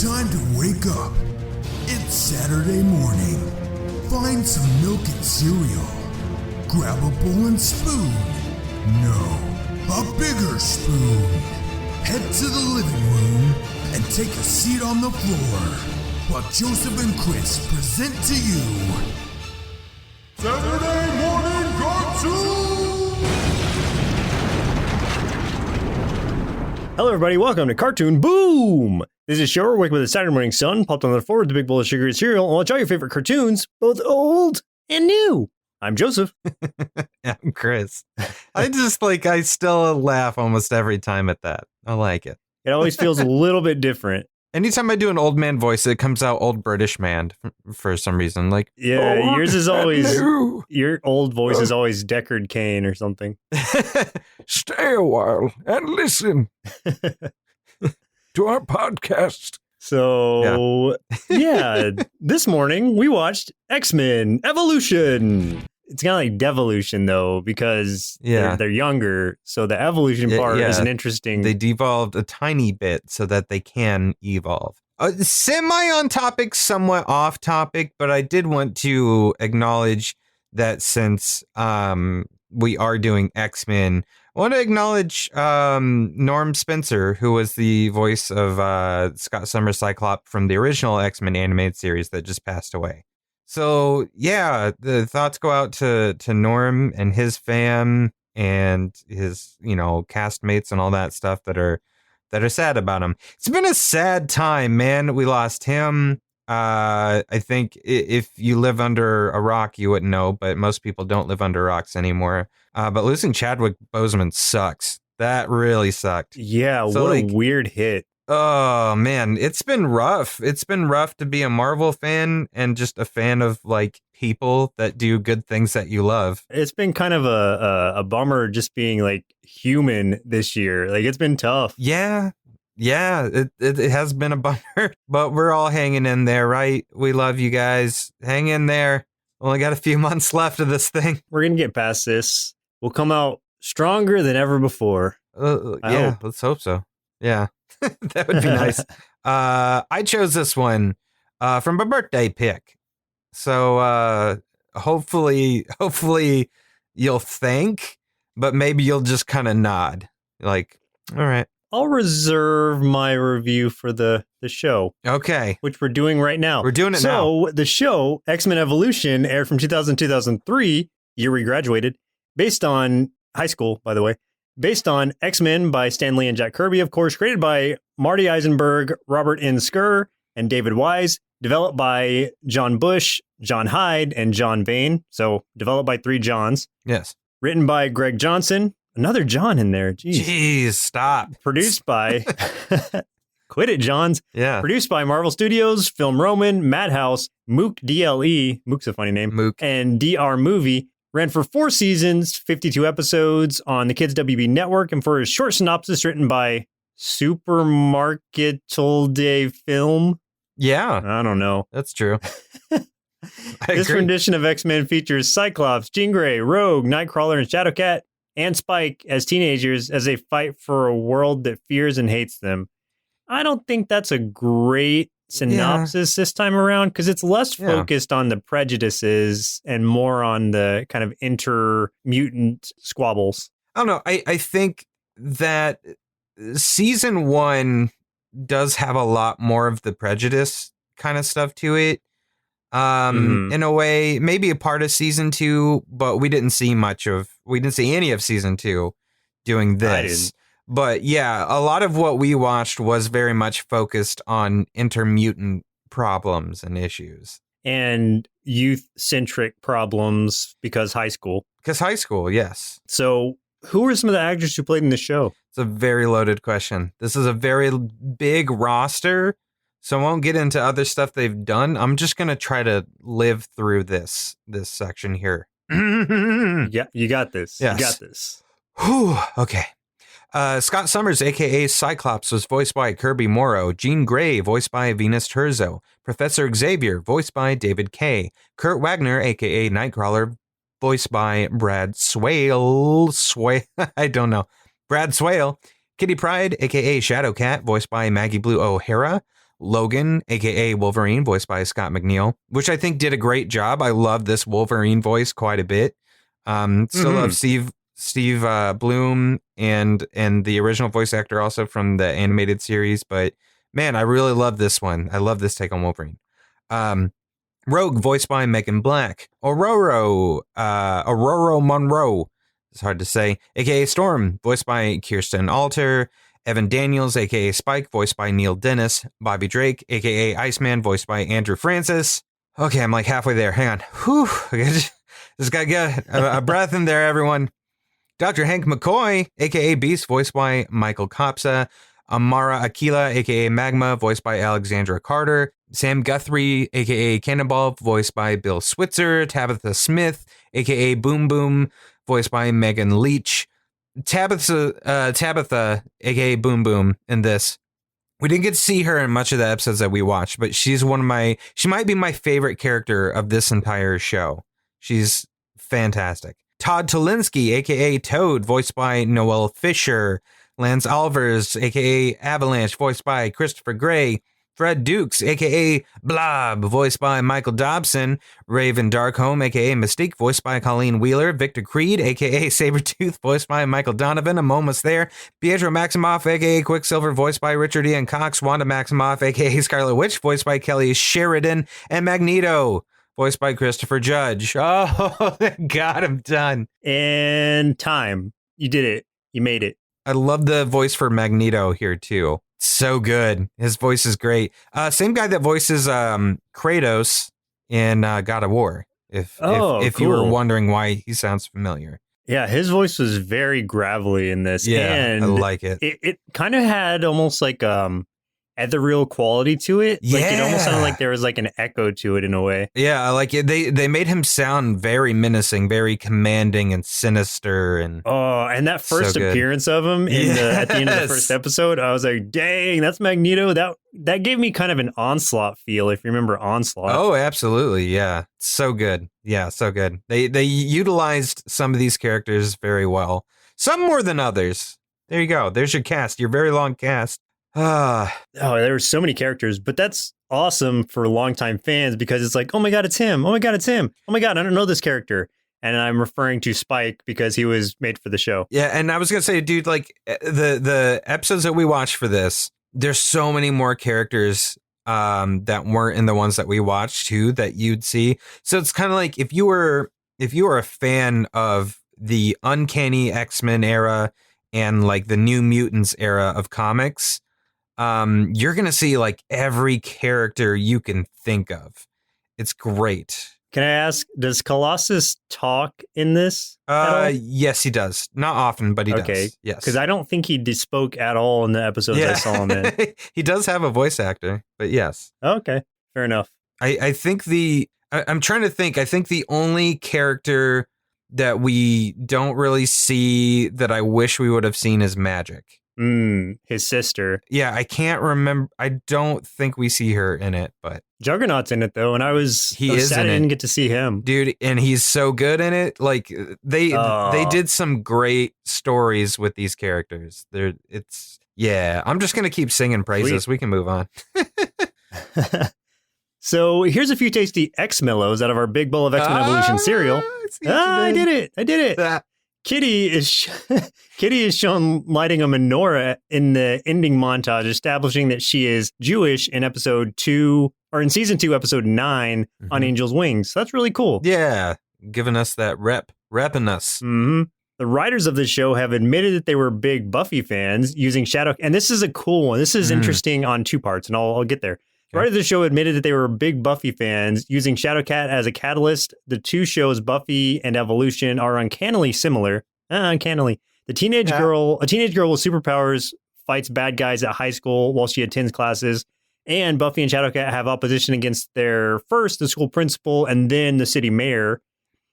Time to wake up. It's Saturday morning. Find some milk and cereal. Grab a bowl and spoon. No, a bigger spoon. Head to the living room and take a seat on the floor while Joseph and Chris present to you Saturday Morning Cartoon! Hello everybody, welcome to Cartoon Boom! This is a show where we wake up with a Saturday morning sun, popped on the floor with a big bowl of sugary cereal, and watch all your favorite cartoons, both old and new. I'm Joseph. I'm Chris. I still laugh almost every time at that. I like it. It always feels a little bit different. Anytime I do an old man voice, it comes out old British man for some reason. Like, yeah, yours is always, your old voice is always Deckard Cain or something. Stay a while and listen to our podcast. So, yeah, this morning we watched X-Men Evolution. It's kind of like devolution, though, because they're younger. So the evolution part is an interesting... They devolved a tiny bit so that they can evolve. Semi on topic, somewhat off topic, but I did want to acknowledge that since we are doing X-Men, I want to acknowledge Norm Spencer, who was the voice of Scott Summers' Cyclops from the original X-Men animated series that just passed away. So, yeah, the thoughts go out to Norm and his fam and his, castmates and all that stuff that are sad about him. It's been a sad time, man. We lost him. I think if you live under a rock, you wouldn't know, but most people don't live under rocks anymore. But losing Chadwick Boseman sucks. That really sucked. Yeah, so what a weird hit. Oh, man, it's been rough. It's been rough to be a Marvel fan and just a fan of, people that do good things that you love. It's been kind of a bummer just being, human this year. It's been tough. Yeah, it has been a bummer, but we're all hanging in there, right? We love you guys. Hang in there. Only got a few months left of this thing. We're going to get past this. We'll come out stronger than ever before. Let's hope so. Yeah. That would be nice. I chose this one from my birthday pick. So hopefully you'll think, but maybe you'll just kind of nod. All right. I'll reserve my review for the show. Okay. Which we're doing right now. We're doing it now. So the show, X-Men Evolution, aired from 2000-2003, year we graduated, based on high school, by the way. Based on X-Men by Stan Lee and Jack Kirby, of course, created by Marty Eisenberg, Robert N. Skur, and David Wise, developed by John Bush, John Hyde, and John Bain. So developed by three Johns. Yes. Written by Greg Johnson. Another John in there. Jeez, stop. Produced by... Quit it, Johns. Yeah. Produced by Marvel Studios, Film Roman, Madhouse, Mook DLE, Mook's a funny name, Mook, and DR Movie. Ran for 4 seasons, 52 episodes on the Kids WB Network, and for his short synopsis written by Supermarketal Film. Yeah. I don't know. That's true. This rendition of X-Men features Cyclops, Jean Grey, Rogue, Nightcrawler, and Shadowcat, and Spike as teenagers as they fight for a world that fears and hates them. I don't think that's a great synopsis this time around, because it's less focused on the prejudices and more on the kind of inter-mutant squabbles. I don't know. I think that season 1 does have a lot more of the prejudice kind of stuff to it. In a way, maybe a part of season 2, but we didn't see any of season 2 doing this. But yeah, a lot of what we watched was very much focused on intermutant problems and issues. And youth-centric problems because high school. Because high school, yes. So who are some of the actors who played in the show? It's a very loaded question. This is a very big roster, so I won't get into other stuff they've done. I'm just going to try to live through this section here. Yeah, you got this. Yes. You got this. Whew, okay. Scott Summers, a.k.a. Cyclops, was voiced by Kirby Morrow. Jean Grey, voiced by Venus Terzo. Professor Xavier, voiced by David Kay. Kurt Wagner, a.k.a. Nightcrawler, voiced by Brad Swale. I don't know. Brad Swale. Kitty Pryde, a.k.a. Shadowcat, voiced by Maggie Blue O'Hara. Logan, aka Wolverine, voiced by Scott McNeil, which I think did a great job. I love this Wolverine voice quite a bit. Still love Steve Bloom and the original voice actor also from the animated series, but man, I really love this one. I love this take on Wolverine. Rogue, voiced by Megan Black. Aurora Monroe, it's hard to say, aka Storm, voiced by Kirsten Alter. Evan Daniels, aka Spike, voiced by Neil Dennis. Bobby Drake, aka Iceman, voiced by Andrew Francis. Okay, I'm like halfway there. Hang on. Whew. Just gotta get a breath in there, everyone. Dr. Hank McCoy, aka Beast, voiced by Michael Kopsa. Amara Aquila, aka Magma, voiced by Alexandra Carter. Sam Guthrie, aka Cannonball, voiced by Bill Switzer. Tabitha Smith, aka Boom Boom, voiced by Megan Leach. Tabitha, aka Boom Boom, in this. We didn't get to see her in much of the episodes that we watched, but she might be my favorite character of this entire show. She's fantastic. Todd Tolinsky, aka Toad, voiced by Noel Fisher. Lance Alvers, a.k.a. Avalanche, voiced by Christopher Gray. Fred Dukes, a.k.a. Blob, voiced by Michael Dobson. Raven Darkholme, a.k.a. Mystique, voiced by Colleen Wheeler. Victor Creed, a.k.a. Sabretooth, voiced by Michael Donovan. I'm almost there. Pietro Maximoff, a.k.a. Quicksilver, voiced by Richard Ian Cox. Wanda Maximoff, a.k.a. Scarlet Witch, voiced by Kelly Sheridan. And Magneto, voiced by Christopher Judge. Oh, God, I'm done. And time. You did it. You made it. I love the voice for Magneto here, too. So good. His voice is great. Same guy that voices Kratos in God of War, if cool. You were wondering why he sounds familiar. Yeah, his voice was very gravelly in this. Yeah, and I like it. It kind of had almost like ethereal quality to it. Yeah. Like it almost sounded like there was like an echo to it in a way. Yeah, I like it. They made him sound very menacing, very commanding and sinister. And that first so appearance of him at the end of the first episode, I was like, dang, that's Magneto. That gave me kind of an Onslaught feel, if you remember Onslaught. Oh, absolutely. Yeah. So good. Yeah, so good. They utilized some of these characters very well. Some more than others. There you go. There's your cast, your very long cast. There were so many characters, but that's awesome for longtime fans because it's like, oh my God, it's him. Oh my God, it's him. Oh my God, I don't know this character. And I'm referring to Spike because he was made for the show. Yeah, and I was going to say, dude, like the episodes that we watched for this, there's so many more characters that weren't in the ones that we watched too that you'd see. So it's kind of like if you were a fan of the Uncanny X-Men era and like the New Mutants era of comics, you're going to see like every character you can think of. It's great. Can I ask, does Colossus talk in this? Yes, he does. Not often, but he does. Yes. Because I don't think he spoke at all in the episodes I saw him in. He does have a voice actor, but yes. Okay, fair enough. I think I'm trying to think. I think the only character that we don't really see that I wish we would have seen is Magic. His sister. Yeah, I can't remember. I don't think we see her in it, but Juggernaut's in it though, and I was sad I didn't get to see him, dude. And he's so good in it. Like they did some great stories with these characters. I'm just gonna keep singing praises. We can move on. So here's a few tasty X-Mellows out of our Big Bowl of X-Men Evolution cereal. I did it. Kitty is shown lighting a menorah in the ending montage, establishing that she is Jewish in episode 2 or in season 2, episode 9 on Angel's Wings. So that's really cool. Yeah, giving us that repping us. Mm-hmm. The writers of the show have admitted that they were big Buffy fans using Shadow, and this is a cool one. This is interesting on two parts, and I'll get there. The writers of the show admitted that they were big Buffy fans using Shadowcat as a catalyst. The two shows, Buffy and Evolution, are uncannily similar. Uncannily. A teenage girl with superpowers fights bad guys at high school while she attends classes. And Buffy and Shadowcat have opposition against the school principal, and then the city mayor.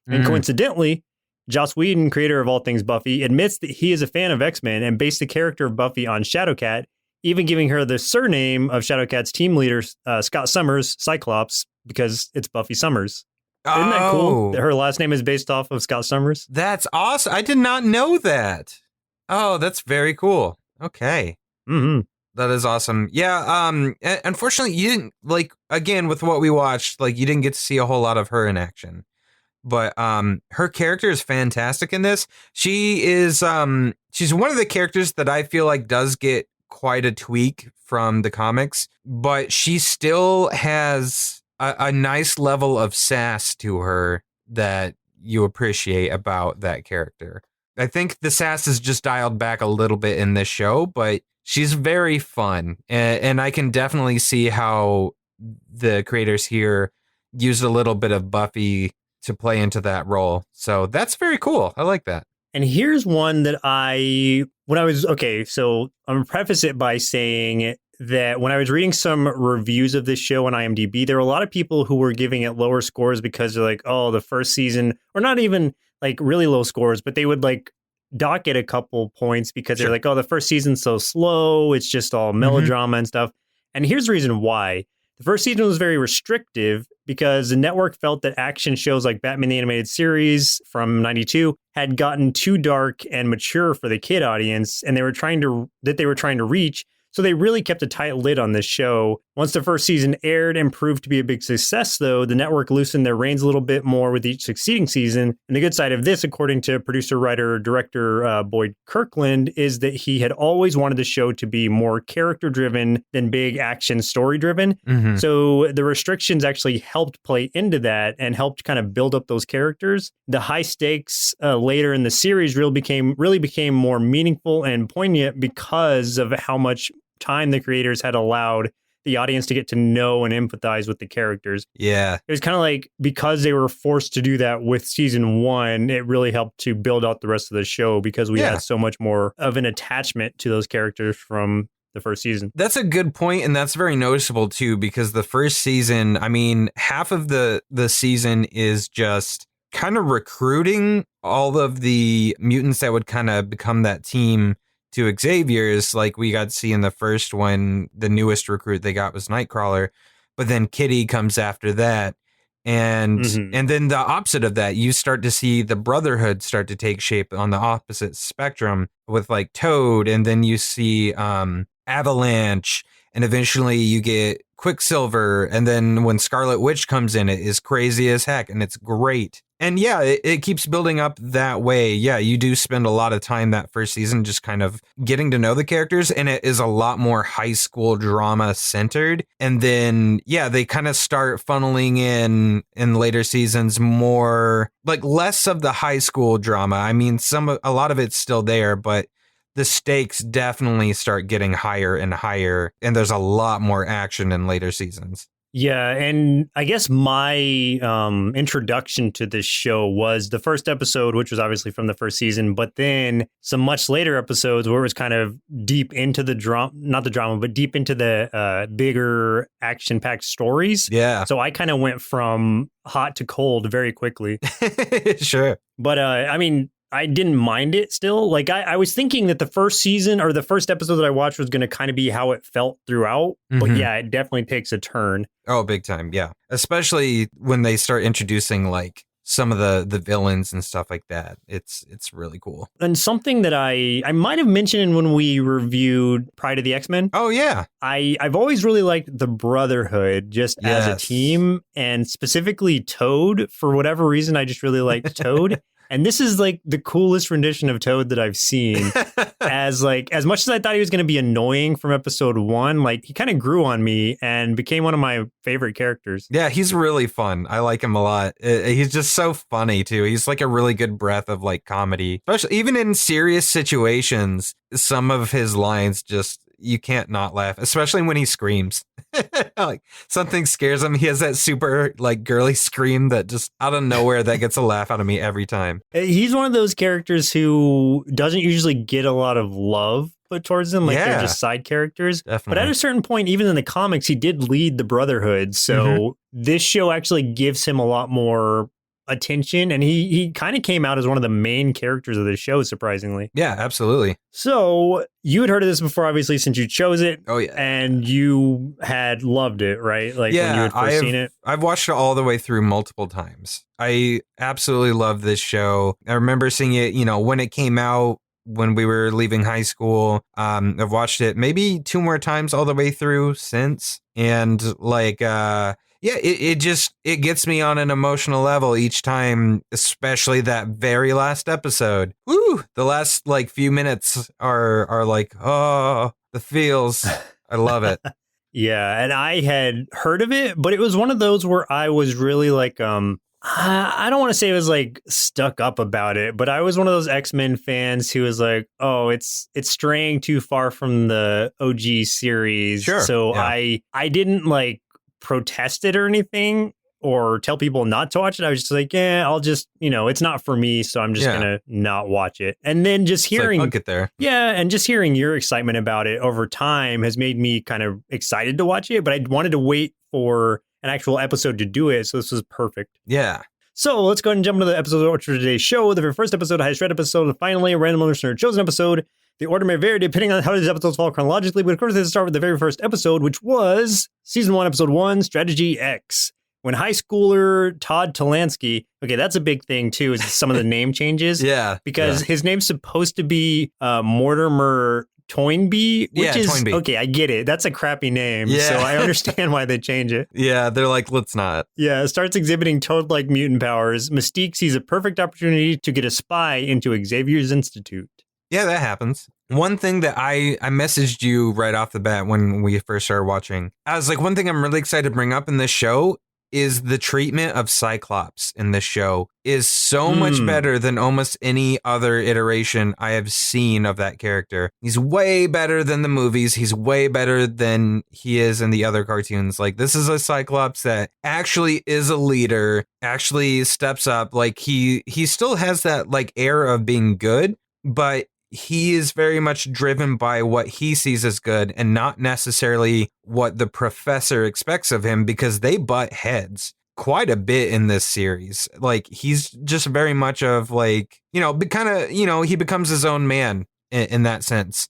And coincidentally, Joss Whedon, creator of all things Buffy, admits that he is a fan of X-Men and based the character of Buffy on Shadowcat, even giving her the surname of Shadowcat's team leader, Scott Summers, Cyclops, because it's Buffy Summers. Isn't that cool? Her last name is based off of Scott Summers. That's awesome. I did not know that. Oh, that's very cool. Okay. Mm-hmm. That is awesome. Yeah. Unfortunately, you didn't again with what we watched. Like, you didn't get to see a whole lot of her in action. But her character is fantastic in this. She is she's one of the characters that I feel like does get quite a tweak from the comics, but she still has a nice level of sass to her that you appreciate about that character. I think the sass is just dialed back a little bit in this show, but she's very fun, and I can definitely see how the creators here used a little bit of Buffy to play into that role. So that's very cool. I like that. And here's one that so I'm going to preface it by saying that when I was reading some reviews of this show on IMDb, there were a lot of people who were giving it lower scores because they're like, oh, the first season, or not even like really low scores, but they would like dock it a couple points because they're like, oh, the first season's so slow. It's just all melodrama and stuff. And here's the reason why. The first season was very restrictive because the network felt that action shows like Batman the Animated Series from 92 had gotten too dark and mature for the kid audience, and they were trying to reach. So they really kept a tight lid on this show. Once the first season aired and proved to be a big success, though, the network loosened their reins a little bit more with each succeeding season. And the good side of this, according to producer, writer, director Boyd Kirkland, is that he had always wanted the show to be more character-driven than big action story-driven. Mm-hmm. So the restrictions actually helped play into that and helped kind of build up those characters. The high stakes later in the series really became more meaningful and poignant because of how much time the creators had allowed the audience to get to know and empathize with the characters. Yeah. It was kind of like, because they were forced to do that with season 1, it really helped to build out the rest of the show because we had so much more of an attachment to those characters from the first season. That's a good point, and that's very noticeable too, because the first season, I mean, half of the season is just kind of recruiting all of the mutants that would kind of become that team to Xavier's. Like we got to see in the first one, the newest recruit they got was Nightcrawler, but then Kitty comes after that. And then the opposite of that, you start to see the Brotherhood start to take shape on the opposite spectrum with like Toad, and then you see Avalanche, and eventually you get Quicksilver, and then when Scarlet Witch comes in, it is crazy as heck, and it's great. And yeah, it keeps building up that way. Yeah, you do spend a lot of time that first season just kind of getting to know the characters, and it is a lot more high school drama centered. And then, yeah, they kind of start funneling in later seasons more, like less of the high school drama. I mean, a lot of it's still there, but the stakes definitely start getting higher and higher, and there's a lot more action in later seasons. Yeah, and I guess my introduction to this show was the first episode, which was obviously from the first season, but then some much later episodes where it was kind of deep into the drama, not the drama, but deep into the bigger action-packed stories. Yeah. So I kind of went from hot to cold very quickly. Sure. But I mean, I didn't mind it still. Like I was thinking that the first season or the first episode that I watched was going to kind of be how it felt throughout. But yeah, it definitely takes a turn. Oh, big time. Yeah. Especially when they start introducing like some of the villains and stuff like that. It's really cool. And something that I might have mentioned when we reviewed Pride of the X-Men. Oh, yeah. I've always really liked the Brotherhood just as a team, and specifically Toad. For whatever reason, I just really liked Toad. And this is like the coolest rendition of Toad that I've seen. As much as I thought he was going to be annoying from episode 1, like he kind of grew on me and became one of my favorite characters. Yeah, he's really fun. I like him a lot. He's just so funny too. He's like a really good breath of like comedy, especially even in serious situations. Some of his lines just, you can't not laugh, especially when he screams. Like something scares him. He has that super like girly scream that just out of nowhere that gets a laugh out of me every time. He's one of those characters who doesn't usually get a lot of love put towards him. Like they're just side characters. Definitely. But at a certain point, even in the comics, he did lead the Brotherhood. So this show actually gives him a lot more attention, and he kind of came out as one of the main characters of the show, surprisingly. Yeah, absolutely. So you had heard of this before, obviously, since you chose it. Oh yeah, and you had loved it, right? Like when you had first seen it. I've watched it all the way through multiple times. I absolutely love this show. I remember seeing it, when it came out when we were leaving high school. I've watched it maybe 2 more times all the way through since. And like, it gets me on an emotional level each time, especially that very last episode. Woo! The last like few minutes are like, oh, the feels. I love it. Yeah, and I had heard of it, but it was one of those where I was really like, I don't want to say I was like stuck up about it, but I was one of those X-Men fans who was like, oh, it's straying too far from the OG series. Sure, So yeah. I didn't like protest it or anything or tell people not to watch it. I was just like, yeah, I'll just, it's not for me, so I'm just gonna not watch it. And then just hearing, I'll get there. Yeah, and just hearing your excitement about it over time has made me kind of excited to watch it, but I wanted to wait for an actual episode to do it, so this was perfect. Yeah. So let's go ahead and jump into the episode of today's show. The very first episode, highest read episode, and finally, a random listener chosen episode. The order may vary depending on how these episodes fall chronologically, but of course, let's start with the very first episode, which was Season 1, Episode 1, Strategy X. When high schooler Todd Talansky, okay, that's a big thing too, is some of the name changes. Yeah. Because his name's supposed to be Mortimer Toynbee, which is, Toynbee. Okay, I get it. That's a crappy name, so I understand why they change it. Yeah, they're like, let's not. Yeah, starts exhibiting Toad-like mutant powers. Mystique sees a perfect opportunity to get a spy into Xavier's Institute. Yeah, that happens. One thing that I messaged you right off the bat when we first started watching, I was like, one thing I'm really excited to bring up in this show is the treatment of Cyclops in this show is so much better than almost any other iteration I have seen of that character. He's way better than the movies. He's way better than he is in the other cartoons. Like, this is a Cyclops that actually is a leader, actually steps up. Like, he still has that like air of being good, but he is very much driven by what he sees as good and not necessarily what the professor expects of him, because they butt heads quite a bit in this series. Like, he's just very much of like, kind of, he becomes his own man in that sense.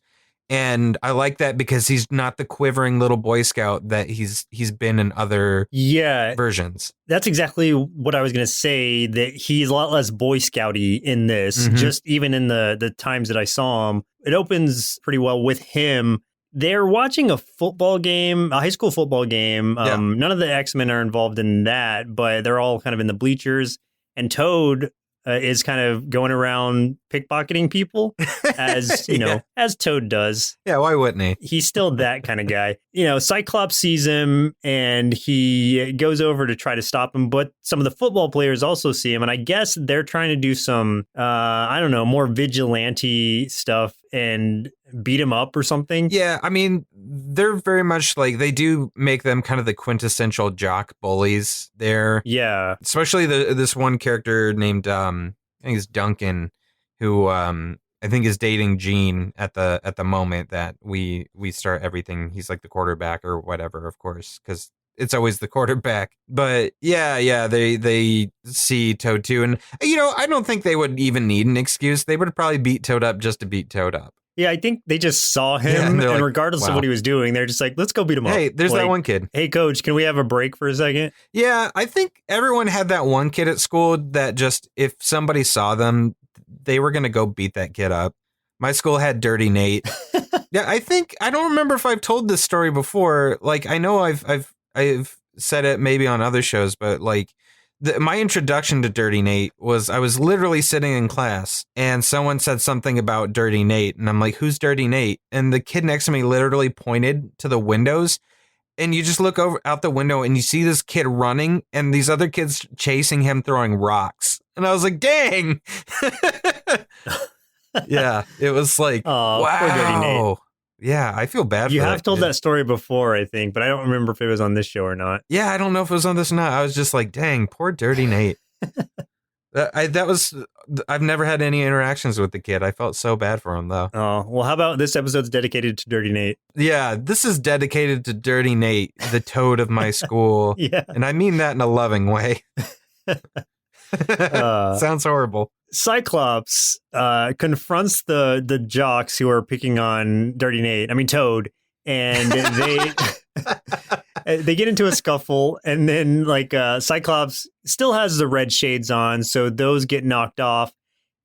And I like that because he's not the quivering little Boy Scout that he's been in other versions. That's exactly what I was going to say, that he's a lot less Boy Scouty in this, just even in the times that I saw him. It opens pretty well with him. They're watching a football game, a high school football game. None of the X-Men are involved in that, but they're all kind of in the bleachers. And Toad is kind of going around pickpocketing people, as as Toad does. Yeah, why wouldn't he? He's still that kind of guy. Cyclops sees him and he goes over to try to stop him, but some of the football players also see him, and I guess they're trying to do some, more vigilante stuff and beat him up or something. Yeah, I mean, they're very much like, they do make them kind of the quintessential jock bullies there. Yeah. Especially this one character named, I think it's Duncan, who I think is dating Jean at the moment that we start everything. He's like the quarterback or whatever, of course, because it's always the quarterback. But yeah, they see Toad too. And, I don't think they would even need an excuse. They would probably beat Toad up just to beat Toad up. Yeah, I think they just saw him, and regardless of what he was doing, they're just like, let's go beat him up. Hey, there's that one kid. Hey, coach, can we have a break for a second? Yeah, I think everyone had that one kid at school that just, if somebody saw them, they were going to go beat that kid up. My school had Dirty Nate. Yeah, I don't remember if I've told this story before. Like, I know I've said it maybe on other shows, but like, my introduction to Dirty Nate was, I was literally sitting in class and someone said something about Dirty Nate, and I'm like, who's Dirty Nate? And the kid next to me literally pointed to the windows, and you just look out the window and you see this kid running and these other kids chasing him, throwing rocks. And I was like, dang. Yeah, it was like, wow. Poor Dirty Nate. Yeah, I feel bad for you. You that have told kid. that story before, I think, but I don't remember if it was on this show or not. Yeah, I don't know if it was on this or not. I was just like, dang, poor Dirty Nate. I've never had any interactions with the kid. I felt so bad for him, though. Oh, well, how about this episode's dedicated to Dirty Nate? Yeah, this is dedicated to Dirty Nate, the toad of my school. Yeah. And I mean that in a loving way. Sounds horrible. Cyclops confronts the jocks who are picking on Toad, and they get into a scuffle, and then Cyclops still has the red shades on, so those get knocked off,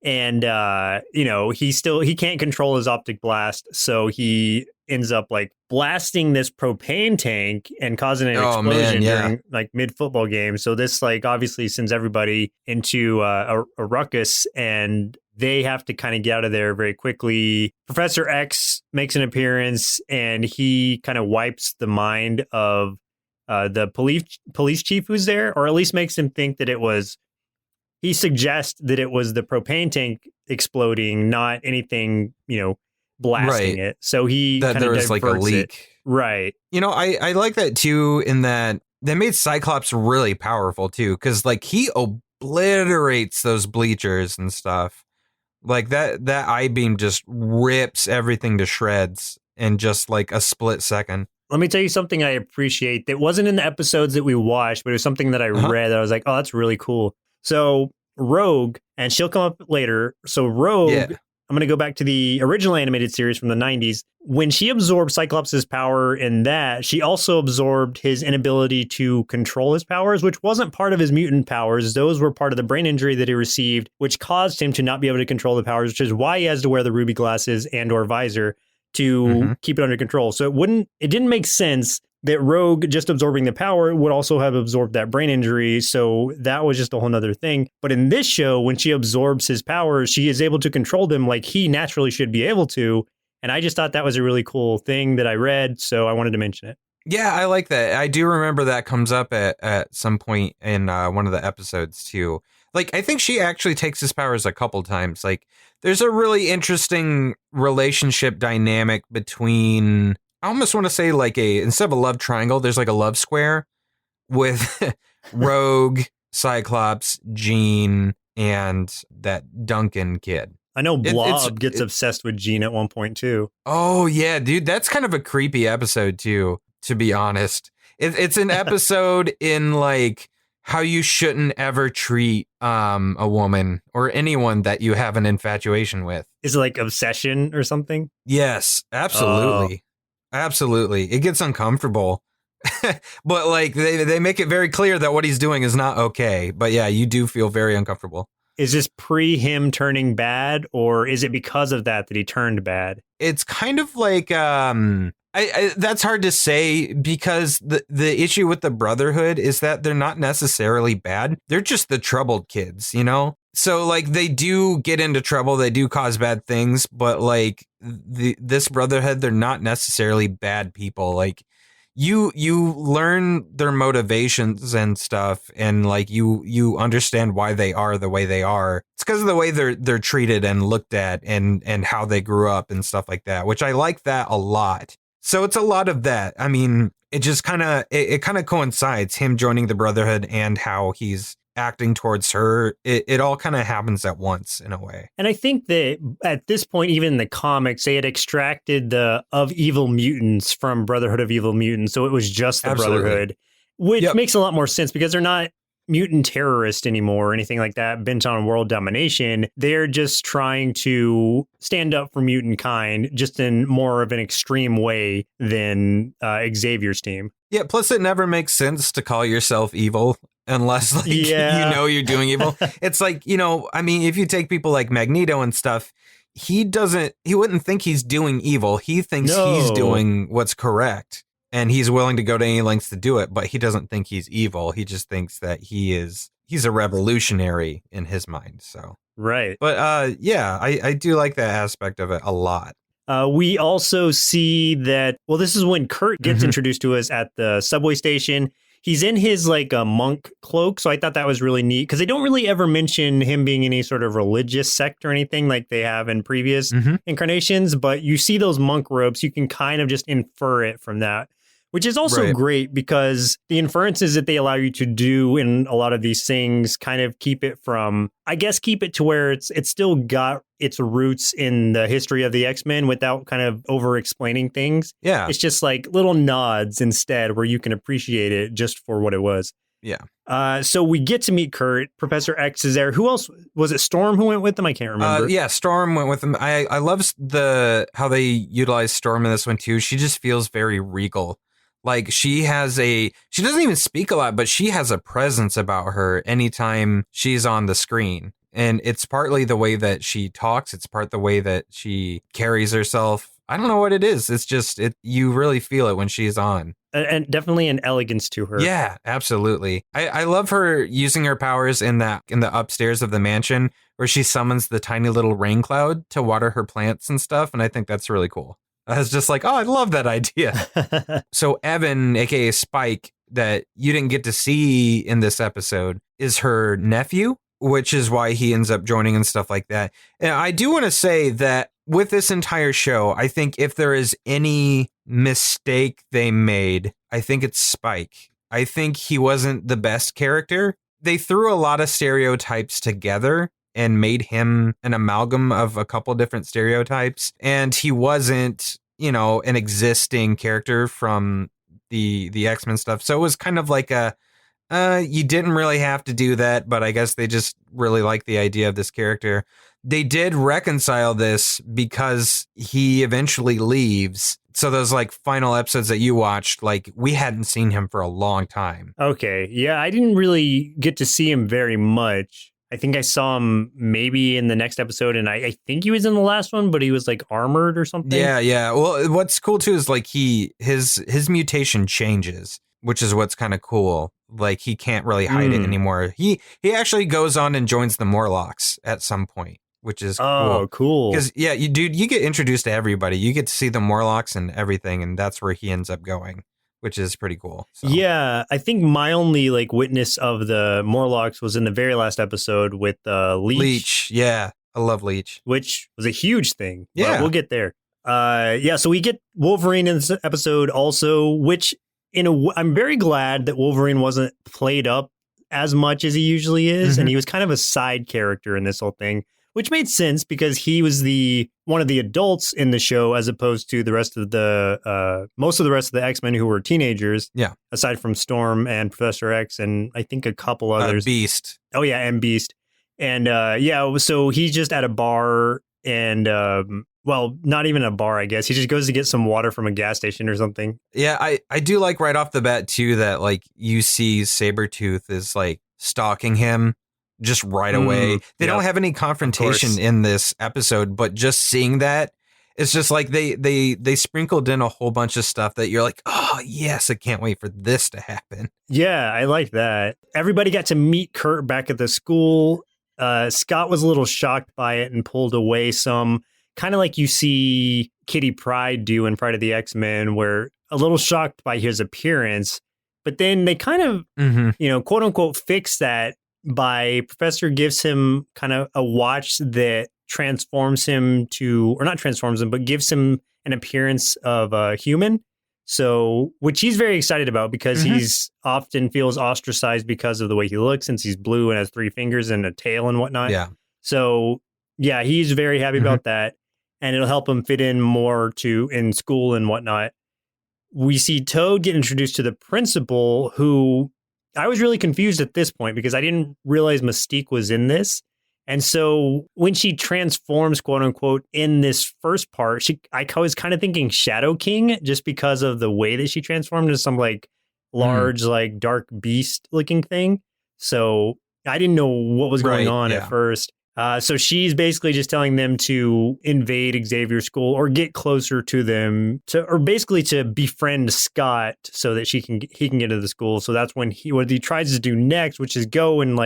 And he can't control his optic blast, so he ends up like blasting this propane tank and causing an explosion during like mid football game. So this like obviously sends everybody into a ruckus, and they have to kind of get out of there very quickly. Professor X makes an appearance, and he kind of wipes the mind of the police chief who's there, or at least makes him think that it was. He suggests that it was the propane tank exploding, not anything, blasting it. So he that there was like a leak. It. Right. I like that too, in that they made Cyclops really powerful too, because like he obliterates those bleachers and stuff. Like that I-beam just rips everything to shreds in just like a split second. Let me tell you something I appreciate that wasn't in the episodes that we watched, but it was something that I read that I was like, oh, that's really cool. So Rogue, and she'll come up later. So Rogue, I'm going to go back to the original animated series from the 90s. When she absorbed Cyclops' power in that, she also absorbed his inability to control his powers, which wasn't part of his mutant powers. Those were part of the brain injury that he received, which caused him to not be able to control the powers, which is why he has to wear the ruby glasses and or visor to keep it under control. So it didn't make sense that Rogue just absorbing the power would also have absorbed that brain injury. So that was just a whole nother thing. But in this show, when she absorbs his powers, she is able to control them like he naturally should be able to. And I just thought that was a really cool thing that I read. So I wanted to mention it. Yeah, I like that. I do remember that comes up at some point in one of the episodes too. Like, I think she actually takes his powers a couple times. Like, there's a really interesting relationship dynamic between, I almost want to say like instead of a love triangle, there's like a love square with Rogue, Cyclops, Jean, and that Duncan kid. I know Blob gets obsessed with Jean at one point too. Oh yeah, dude, that's kind of a creepy episode too, to be honest. It's an episode in like how you shouldn't ever treat a woman or anyone that you have an infatuation with. Is it like obsession or something? Yes, absolutely. Absolutely. It gets uncomfortable. But like they make it very clear that what he's doing is not okay. But yeah, you do feel very uncomfortable. Is this pre him turning bad, or is it because of that he turned bad? It's kind of like that's hard to say, because the issue with the Brotherhood is that they're not necessarily bad. They're just the troubled kids, So like they do get into trouble, they do cause bad things, but like this Brotherhood, they're not necessarily bad people. Like you learn their motivations and stuff, and like you understand why they are the way they are. It's because of the way they're treated and looked at, and how they grew up and stuff like that, which I like that a lot. So it's a lot of that. I mean, it just kind of coincides, him joining the Brotherhood and how he's acting towards her. It all kind of happens at once in a way. And I think that at this point, even in the comics, they had extracted the of evil mutants from Brotherhood of Evil Mutants. So it was just the Brotherhood, which makes a lot more sense, because they're not mutant terrorists anymore or anything like that bent on world domination. They're just trying to stand up for mutant kind, just in more of an extreme way than Xavier's team. Yeah, plus it never makes sense to call yourself evil unless like you're doing evil. It's like, I mean, if you take people like Magneto and stuff, he wouldn't think he's doing evil. He thinks he's doing what's correct, and he's willing to go to any lengths to do it, but he doesn't think he's evil. He just thinks that he's a revolutionary in his mind. So right. But I do like that aspect of it a lot. We also see that, this is when Kurt gets introduced to us at the subway station. He's in his like a monk cloak. So I thought that was really neat, because they don't really ever mention him being any sort of religious sect or anything like they have in previous incarnations. But you see those monk robes, you can kind of just infer it from that, which is also great, because the inferences that they allow you to do in a lot of these things kind of keep it to where it's still got its roots in the history of the X-Men without kind of over explaining things. Yeah. It's just like little nods instead, where you can appreciate it just for what it was. Yeah. So we get to meet Kurt. Professor X is there. Who else? Was it Storm who went with them? I can't remember. Yeah, Storm went with him. I love how they utilize Storm in this one too. She just feels very regal. Like she doesn't even speak a lot, but she has a presence about her anytime she's on the screen. And it's partly the way that she talks. It's part the way that she carries herself. I don't know what it is. It's just, you really feel it when she's on. And definitely an elegance to her. Yeah, absolutely. I love her using her powers in the upstairs of the mansion where she summons the tiny little rain cloud to water her plants and stuff. And I think that's really cool. I was just like, oh, I love that idea. So Evan, aka Spike, that you didn't get to see in this episode, is her nephew, which is why he ends up joining and stuff like that. And I do want to say that with this entire show, I think if there is any mistake they made, I think it's Spike. I think he wasn't the best character. They threw a lot of stereotypes together and made him an amalgam of a couple different stereotypes. And he wasn't, an existing character from the X-Men stuff. So it was kind of like you didn't really have to do that, but I guess they just really like the idea of this character. They did reconcile this because he eventually leaves. So those final episodes that you watched, we hadn't seen him for a long time. Okay. Yeah, I didn't really get to see him very much. I think I saw him maybe in the next episode, and I think he was in the last one, but he was armored or something. Yeah. Well, what's cool too is his mutation changes, which is what's kind of cool. He can't really hide it anymore. He actually goes on and joins the Morlocks at some point, which is cool. Oh, cool. Because you get introduced to everybody. You get to see the Morlocks and everything, and that's where he ends up going, which is pretty cool. So. Yeah, I think my only witness of the Morlocks was in the very last episode with Leech. Leech, yeah, I love Leech, which was a huge thing. Yeah, we'll get there. So we get Wolverine in this episode also, which I'm very glad that Wolverine wasn't played up as much as he usually is, and he was kind of a side character in this whole thing. Which made sense because he was one of the adults in the show, as opposed to the rest of most of the rest of the X-Men who were teenagers. Yeah. Aside from Storm and Professor X, and I think a couple others. Beast. Oh yeah, and Beast. And so he's just at a bar, and not even a bar, I guess. He just goes to get some water from a gas station or something. Yeah, I do like right off the bat too that you see Sabretooth is stalking him. Just right away. They don't have any confrontation in this episode, but just seeing that, it's just they sprinkled in a whole bunch of stuff that you're like, oh, yes, I can't wait for this to happen. Yeah, I like that. Everybody got to meet Kurt back at the school. Scott was a little shocked by it and pulled away some, kind of like you see Kitty Pryde do in Pride of the X-Men, where a little shocked by his appearance, but then they kind of, quote unquote, fix that by Professor gives him kind of a watch that transforms him or not transforms him, but gives him an appearance of a human. So, which he's very excited about because he's often feels ostracized because of the way he looks, since he's blue and has 3 fingers and a tail and whatnot. Yeah. So, yeah, he's very happy about that, and it'll help him fit in more in school and whatnot. We see Toad get introduced to the principal, who I was really confused at this point because I didn't realize Mystique was in this. And so when she transforms, quote unquote, in this first part, I was kind of thinking Shadow King, just because of the way that she transformed into some large, dark beast looking thing. So I didn't know what was going on at first. So she's basically just telling them to invade Xavier's school or get closer to them, or basically to befriend Scott so that he can get into the school. So that's what he tries to do next, which is go and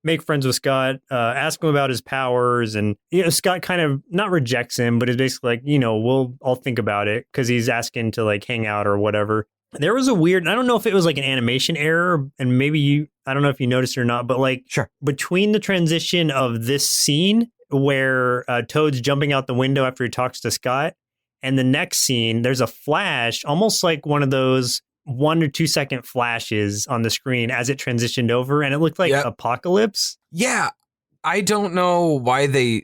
make friends with Scott, ask him about his powers, and Scott kind of not rejects him, but is basically I'll think about it, because he's asking to hang out or whatever. There was a weird, I don't know if it was an animation error, and maybe I don't know if you noticed it or not, but sure, between the transition of this scene where Toad's jumping out the window after he talks to Scott, and the next scene, there's a flash, almost like one of those 1 or 2 second flashes on the screen as it transitioned over, and it looked like Apocalypse. Yeah, I don't know why they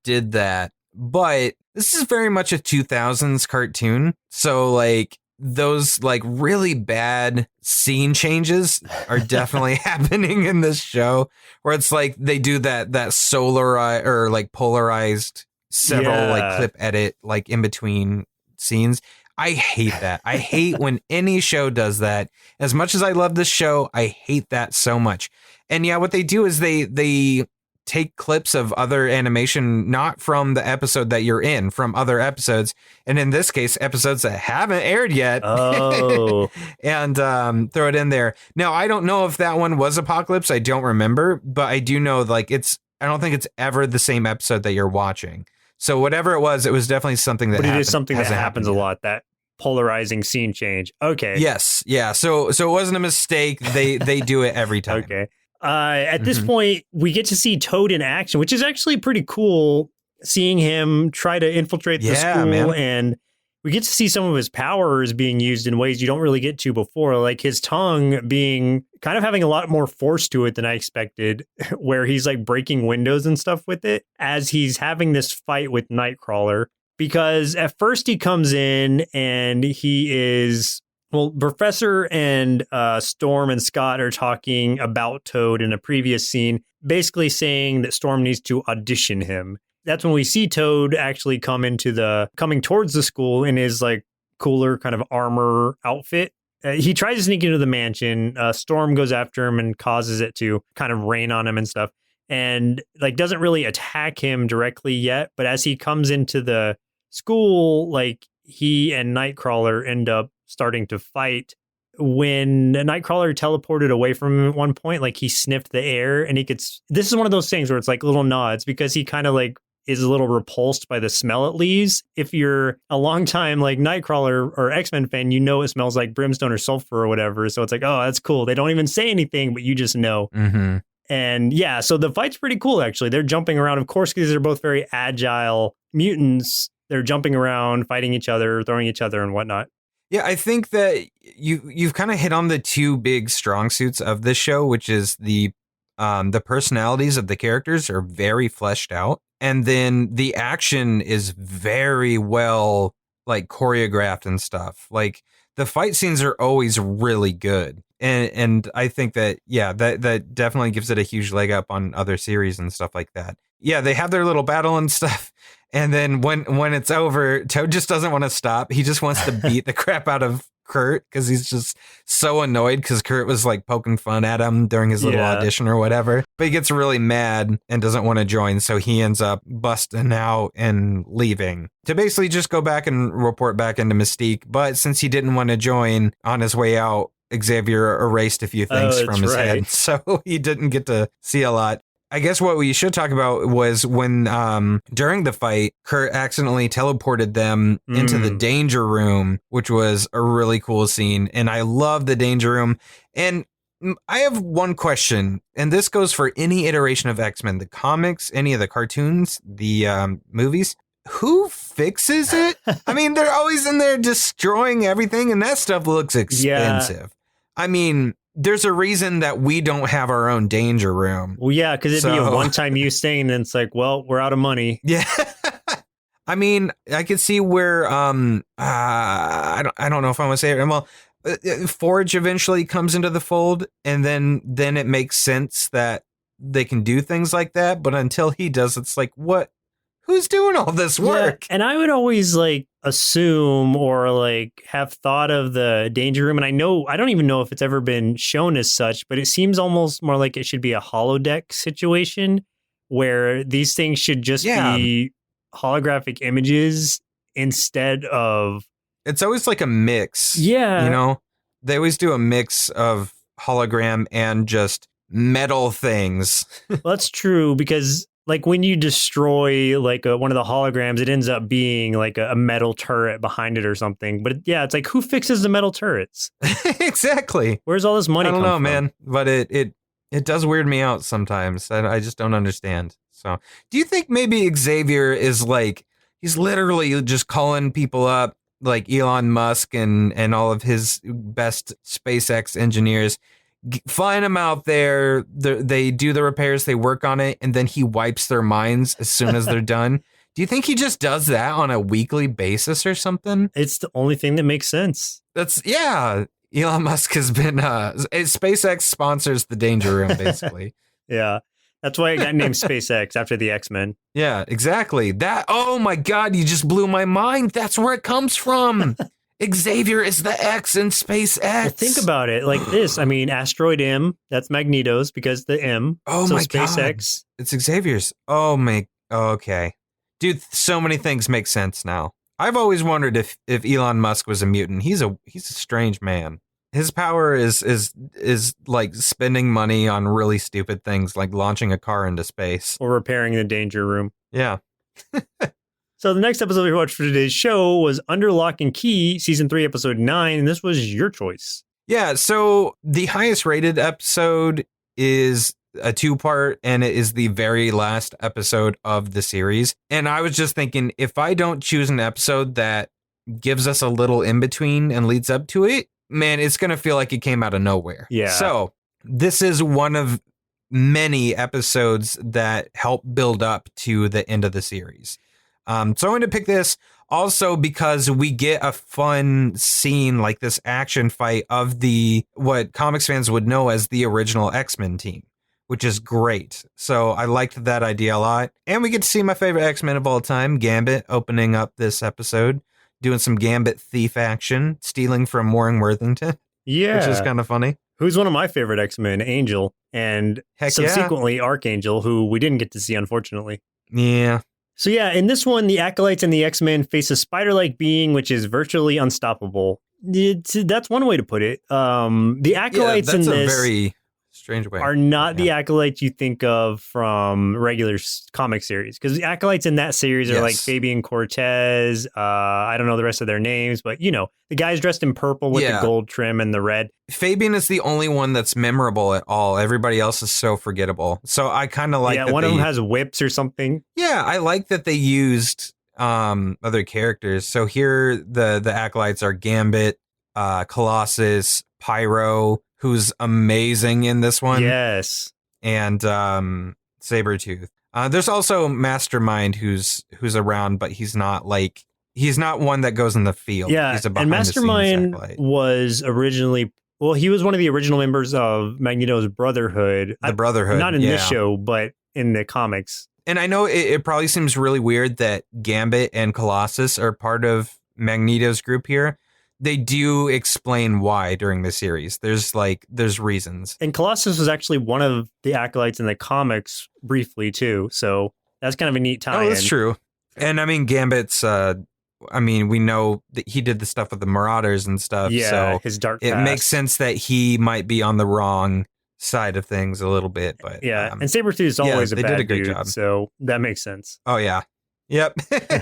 did that, but this is very much a 2000s cartoon, so those like really bad scene changes are definitely happening in this show, where it's like they do that solar or like polarized several like clip edit like in between scenes. I hate that. I hate when any show does that. As much as I love this show, I hate that so much. And yeah, what they do is they take clips of other animation, not from the episode that you're in, from other episodes. And in this case, episodes that haven't aired yet. Oh. And throw it in there. Now, I don't know if that one was Apocalypse. I don't remember, but I do know like I don't think it's ever the same episode that you're watching. So whatever it was definitely something that But it is something that happens a lot, that polarizing scene change. Okay. Yes. Yeah. So it wasn't a mistake. They do it every time. Okay. At this point, we get to see Toad in action, which is actually pretty cool, seeing him try to infiltrate the school. Man. And we get to see some of his powers being used in ways you don't really get to before, like his tongue being kind of having a lot more force to it than I expected, where he's like breaking windows and stuff with it as he's having this fight with Nightcrawler. Because at first he comes in and he is... Well, Professor and Storm and Scott are talking about Toad in a previous scene, basically saying that Storm needs to audition him. That's when we see Toad actually coming towards the school in his like cooler kind of armor outfit. He tries to sneak into the mansion. Storm goes after him and causes it to kind of rain on him and stuff, and like doesn't really attack him directly yet. But as he comes into the school, like he and Nightcrawler end up starting to fight. When Nightcrawler teleported away from him at one point, like he sniffed the air and this is one of those things where it's like little nods, because he kind of like is a little repulsed by the smell it leaves. If you're a long time like Nightcrawler or X-Men fan, you know it smells like brimstone or sulfur or whatever. So it's like, oh, that's cool. They don't even say anything, but you just know. Mm-hmm. And yeah, so the fight's pretty cool, actually. They're jumping around, of course, because they're both very agile mutants. They're jumping around, fighting each other, throwing each other and whatnot. Yeah, I think that you've kind of hit on the two big strong suits of this show, which is the personalities of the characters are very fleshed out, and then the action is very well like choreographed and stuff. Like the fight scenes are always really good, and I think that that definitely gives it a huge leg up on other series and stuff like that. Yeah, they have their little battle and stuff. And then when it's over, Toad just doesn't want to stop. He just wants to beat the crap out of Kurt because he's just so annoyed because Kurt was like poking fun at him during his little audition or whatever. But he gets really mad and doesn't want to join. So he ends up busting out and leaving to basically just go back and report back into Mystique. But since he didn't want to join on his way out, Xavier erased a few things from his head. So he didn't get to see a lot. I guess what we should talk about was when during the fight, Kurt accidentally teleported them into the danger room, which was a really cool scene. And I love the danger room. And I have one question, and this goes for any iteration of X-Men, the comics, any of the cartoons, the movies. Who fixes it? I mean, they're always in there destroying everything, and that stuff looks expensive. Yeah. I mean... There's a reason that we don't have our own danger room. Well, yeah, because it'd be a one-time use thing, and then it's like, well, we're out of money. Yeah. I mean, I could see where I don't know if I want to say it. Well, Forge eventually comes into the fold, and then it makes sense that they can do things like that. But until he does, it's like, what? Who's doing all this work? Yeah, and I would always like assume or like have thought of the danger room. And I don't even know if it's ever been shown as such, but it seems almost more like it should be a holodeck situation where these things should just be holographic images instead of. It's always like a mix. Yeah. You know, they always do a mix of hologram and just metal things. Well, that's true because. Like when you destroy like one of the holograms, it ends up being like a metal turret behind it or something. But yeah, it's like, who fixes the metal turrets? Exactly. Where's all this money? I don't know, from? Man. But it does weird me out sometimes. I just don't understand. So do you think maybe Xavier is like, he's literally just calling people up like Elon Musk and all of his best SpaceX engineers, flying them out there, they do the repairs, they work on it, and then he wipes their minds as soon as they're done. Do you think he just does that on a weekly basis or something? It's the only thing that makes sense. Elon Musk has been SpaceX sponsors the danger room, basically. Yeah. That's why it got named SpaceX after the X-Men. Yeah, exactly. Oh my God, you just blew my mind. That's where it comes from. Xavier is the X in Space X. Well, think about it like this. I mean, Asteroid M, that's Magneto's because the M. Oh, so my SpaceX. God. It's Xavier's. Oh, my. Okay. Dude, so many things make sense now. I've always wondered if Elon Musk was a mutant. He's a strange man. His power is like spending money on really stupid things, like launching a car into space Or repairing the danger room. Yeah. So the next episode we watched for today's show was Under Lock and Key, season 3, episode 9, and this was your choice. Yeah. So the highest rated episode is a 2-part, and it is the very last episode of the series. And I was just thinking, if I don't choose an episode that gives us a little in between and leads up to it, man, it's going to feel like it came out of nowhere. Yeah. So this is one of many episodes that help build up to the end of the series. So I'm going to pick this also because we get a fun scene like this action fight of what comics fans would know as the original X-Men team, which is great. So I liked that idea a lot. And we get to see my favorite X-Men of all time, Gambit, opening up this episode, doing some Gambit thief action, stealing from Warren Worthington. Yeah. Which is kind of funny. Who's one of my favorite X-Men, Angel, and subsequently Archangel, who we didn't get to see, unfortunately. Yeah. So yeah, in this one, the Acolytes and the X-Men face a spider-like being which is virtually unstoppable. That's one way to put it. The Acolytes in this... That's a very strange way. Are not the Acolytes you think of from regular comic series. Because the Acolytes in that series are like Fabian Cortez. I don't know the rest of their names, but you know, the guys dressed in purple with the gold trim and the red. Fabian is the only one that's memorable at all. Everybody else is so forgettable. So I kind of like that one of them has whips or something. Yeah, I like that they used other characters. So here the Acolytes are Gambit, Colossus, Pyro, who's amazing in this one. Yes. And Sabretooth. There's also Mastermind who's around, but he's not one that goes in the field. Yeah, he's a and Mastermind acolyte. Was originally, well, he was one of the original members of Magneto's Brotherhood. The Brotherhood. Not in this show, but in the comics. And I know it probably seems really weird that Gambit and Colossus are part of Magneto's group here. They do explain why during the series. There's reasons. And Colossus was actually one of the Acolytes in the comics briefly too. So that's kind of a neat tie-in. Oh, that's true. And I mean, Gambit's, we know that he did the stuff with the Marauders and stuff. Yeah, so his dark it past. makes sense that he might be on the wrong side of things a little bit. But yeah, and Sabretooth is always a they bad did a great dude, job. so that makes sense. Oh, yeah. Yep.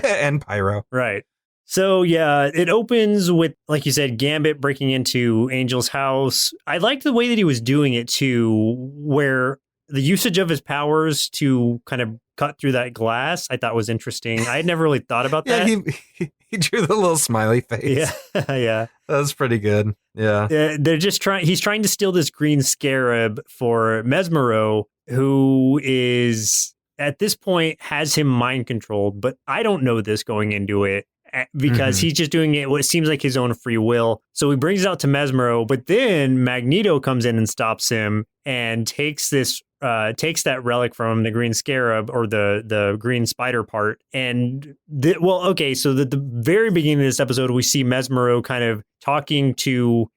And Pyro. Right. So, yeah, it opens with, like you said, Gambit breaking into Angel's house. I liked the way that he was doing it, too, where the usage of his powers to kind of cut through that glass, I thought was interesting. I had never really thought about that. He drew the little smiley face. Yeah, yeah. That was pretty good. Yeah. They're just he's trying to steal this green scarab for Mesmero, who is, at this point, has him mind controlled, but I don't know this going into it. Because he's just doing it what seems like his own free will. So he brings it out to Mesmero, but then Magneto comes in and stops him and takes that relic from the green scarab or the green spider part. And so the very beginning of this episode, we see Mesmero kind of talking to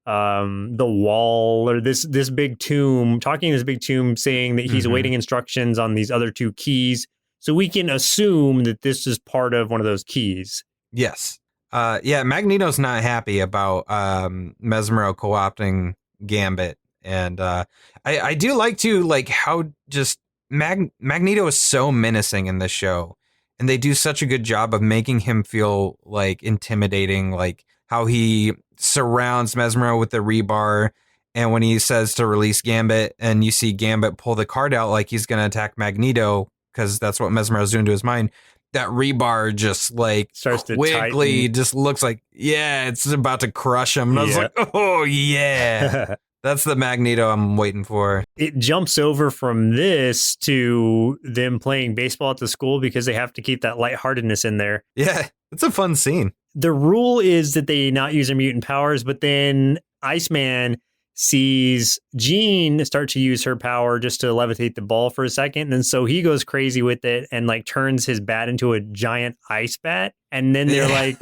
the wall or this big tomb, saying that he's awaiting instructions on these other 2 keys. So we can assume that this is part of one of those keys. Yes. Magneto's not happy about Mesmero co-opting Gambit. And I do like how just Magneto is so menacing in this show. And they do such a good job of making him feel like intimidating, like how he surrounds Mesmero with the rebar. And when he says to release Gambit and you see Gambit pull the card out like he's going to attack Magneto, because that's what Mesmero's doing to his mind, that rebar just like starts to quickly tighten. Just looks like, it's about to crush him. And I was like, oh, yeah. That's the Magneto I'm waiting for. It jumps over from this to them playing baseball at the school because they have to keep that lightheartedness in there. Yeah, it's a fun scene. The rule is that they not use their mutant powers, but then Iceman sees Jean start to use her power just to levitate the ball for a second. And so he goes crazy with it and like turns his bat into a giant ice bat. And then they're like,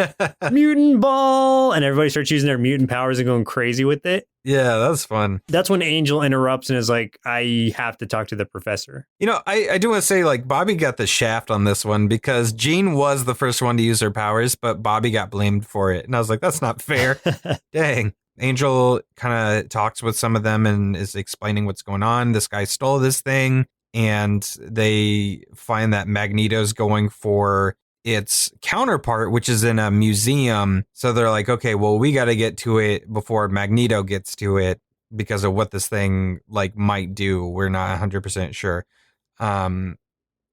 mutant ball. And everybody starts using their mutant powers and going crazy with it. Yeah, that's fun. That's when Angel interrupts and is like, I have to talk to the professor. You know, I do want to say, like, Bobby got the shaft on this one because Jean was the first one to use her powers, but Bobby got blamed for it. And I was like, that's not fair. Dang. Angel kind of talks with some of them and is explaining what's going on. This guy stole this thing, and they find that Magneto's going for its counterpart, which is in a museum. So they're like, okay, well, we got to get to it before Magneto gets to it because of what this thing like might do. We're not 100% sure.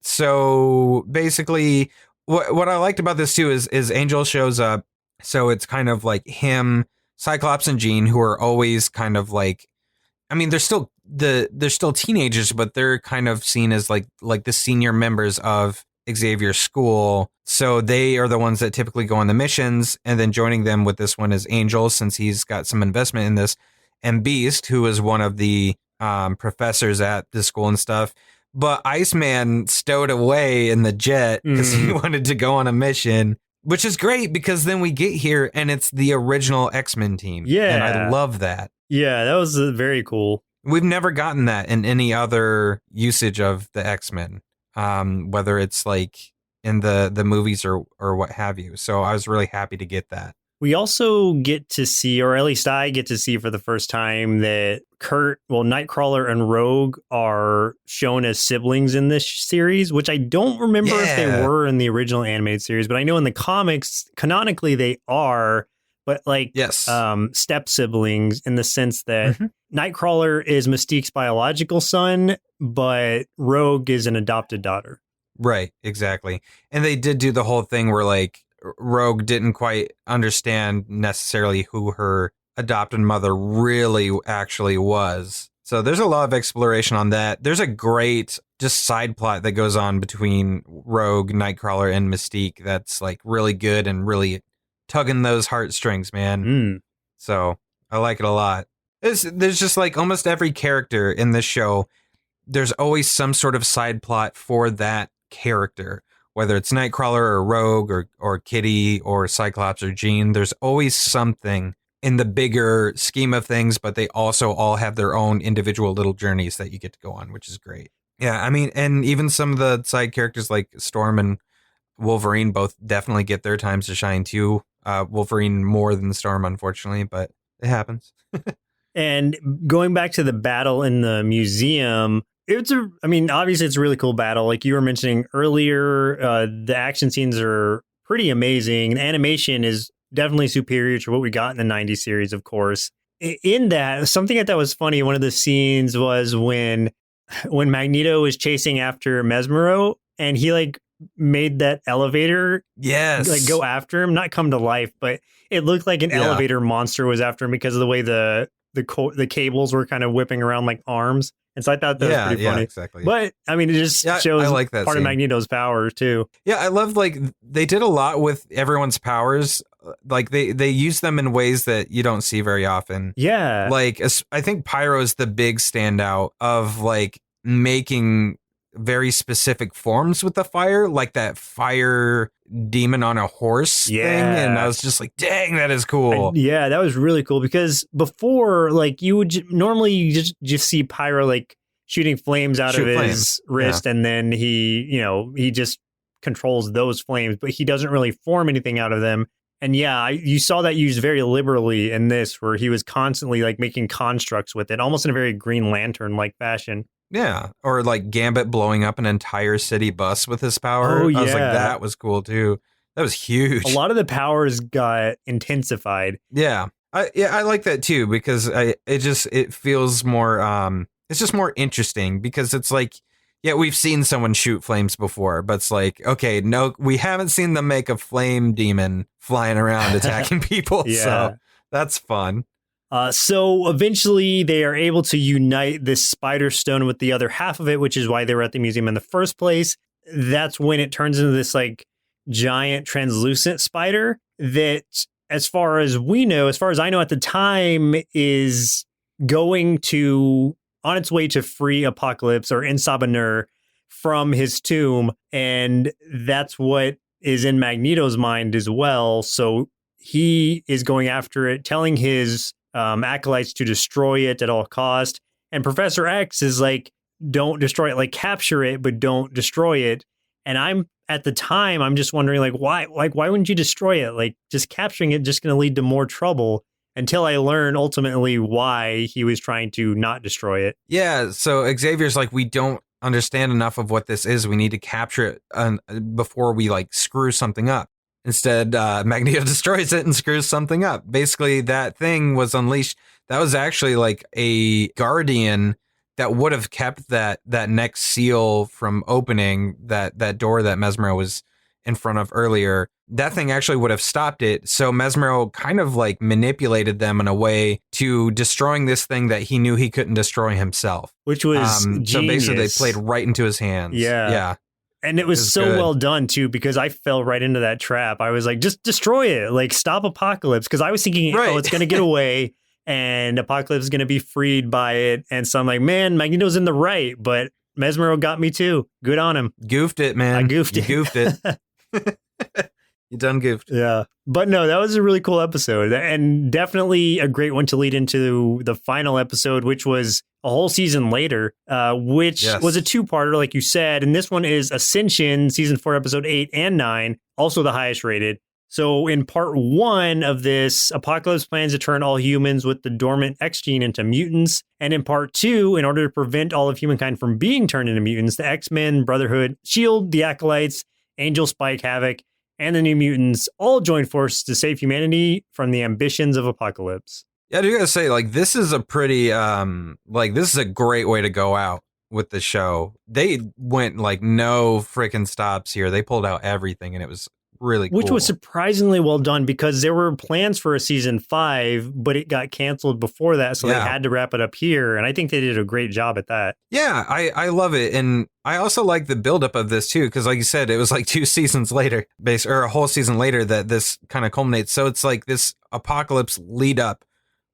So basically, what I liked about this too is Angel shows up. So it's kind of like him, Cyclops, and Jean, who are always kind of like, I mean, they're still teenagers, but they're kind of seen as like the senior members of Xavier's school. So they are the ones that typically go on the missions, and then joining them with this one is Angel, since he's got some investment in this, and Beast, who is one of the professors at the school and stuff. But Iceman stowed away in the jet because he wanted to go on a mission. Which is great because then we get here and it's the original X-Men team. Yeah. And I love that. Yeah, that was very cool. We've never gotten that in any other usage of the X-Men, whether it's like in the movies or what have you. So I was really happy to get that. We also get to see, or at least I get to see for the first time, that Nightcrawler and Rogue are shown as siblings in this series, which I don't remember if they were in the original animated series, but I know in the comics, canonically they are, but like step siblings in the sense that Nightcrawler is Mystique's biological son, but Rogue is an adopted daughter. Right, exactly. And they did do the whole thing where like Rogue didn't quite understand necessarily who her adopted mother really actually was. So there's a lot of exploration on that. There's a great just side plot that goes on between Rogue, Nightcrawler, and Mystique that's like really good and really tugging those heartstrings, man. So I like it a lot. There's just like almost every character in this show, there's always some sort of side plot for that character. Whether it's Nightcrawler or Rogue or Kitty or Cyclops or Jean, there's always something in the bigger scheme of things, but they also all have their own individual little journeys that you get to go on, which is great. Yeah, I mean, and even some of the side characters like Storm and Wolverine both definitely get their times to shine too. Wolverine more than Storm, unfortunately, but it happens. And going back to the battle in the museum, obviously it's a really cool battle. Like you were mentioning earlier, the action scenes are pretty amazing. The animation is definitely superior to what we got in the 90s series, of course. In that, something that was funny, one of the scenes was when Magneto was chasing after Mesmero and he like made that elevator like go after him, not come to life, but it looked like an elevator monster was after him because of the way the cables were kind of whipping around like arms. And so I thought that was pretty funny. Exactly. But I mean, it just shows I like that part scene. of Magneto's power too. Yeah, I love like they did a lot with everyone's powers. Like they use them in ways that you don't see very often. Yeah. Like I think Pyro is the big standout of like making very specific forms with the fire, like that fire demon on a horse thing. And I was just like, dang, that is cool. That was really cool because before, like you would normally just see Pyro like shooting flames out of his wrist, and then he just controls those flames, but he doesn't really form anything out of them. And you saw that used very liberally in this, where he was constantly like making constructs with it, almost in a very Green Lantern-like fashion. Yeah, or like Gambit blowing up an entire city bus with his power. Oh, yeah. I was like, that was cool too. That was huge. A lot of the powers got intensified. Yeah, I like that too because it feels more. It's just more interesting because it's like, yeah, we've seen someone shoot flames before, but it's like, okay, no, we haven't seen them make a flame demon flying around attacking people. So that's fun. So eventually they are able to unite this spider stone with the other half of it, which is why they were at the museum in the first place. That's when it turns into this like giant translucent spider that, as far as I know at the time, is going on its way to free Apocalypse or Insabanur from his tomb. And that's what is in Magneto's mind as well. So he is going after it, telling his acolytes to destroy it at all cost. And Professor X is like, don't destroy it, like capture it, but don't destroy it. And I'm just wondering, like, why wouldn't you destroy it? Like, just capturing it just going to lead to more trouble, until I learn ultimately why he was trying to not destroy it. Yeah, so Xavier's like, we don't understand enough of what this is. We need to capture it before we like screw something up. Instead, Magneto destroys it and screws something up. Basically, that thing was unleashed. That was actually like a guardian that would have kept that next seal from opening, that door that Mesmero was in front of earlier. That thing actually would have stopped it. So Mesmero kind of like manipulated them in a way to destroying this thing that he knew he couldn't destroy himself. Which was genius. So basically they played right into his hands. Yeah. And it was so well done too, because I fell right into that trap. I was like, just destroy it, like stop Apocalypse. Because I was thinking, oh, it's going to get away and Apocalypse is going to be freed by it. And so I'm like, man, Magneto's in the right, but Mesmero got me too. Good on him. Goofed it, man. I goofed it. You goofed it. You done goofed. Yeah. But no, that was a really cool episode, and definitely a great one to lead into the final episode, which was a whole season later, which was a two-parter, like you said. And this one is Ascension, season 4, episode 8 and 9, also the highest rated. So in part 1 of this, Apocalypse plans to turn all humans with the dormant X gene into mutants. And in part 2, in order to prevent all of humankind from being turned into mutants, the X-Men, Brotherhood, S.H.I.E.L.D., the Acolytes, Angel, Spike, Havoc, and the New Mutants all join forces to save humanity from the ambitions of Apocalypse. Yeah, I do gotta say, like, this is a pretty, this is a great way to go out with the show. They went, like, no freaking stops here. They pulled out everything, and it was really cool. Which was surprisingly well done, because there were plans for a season 5, but it got canceled before that, so they had to wrap it up here, and I think they did a great job at that. Yeah, I love it, and I also like the buildup of this too, because like you said, it was like 2 seasons later, or a whole season later, that this kind of culminates. So it's like this Apocalypse lead up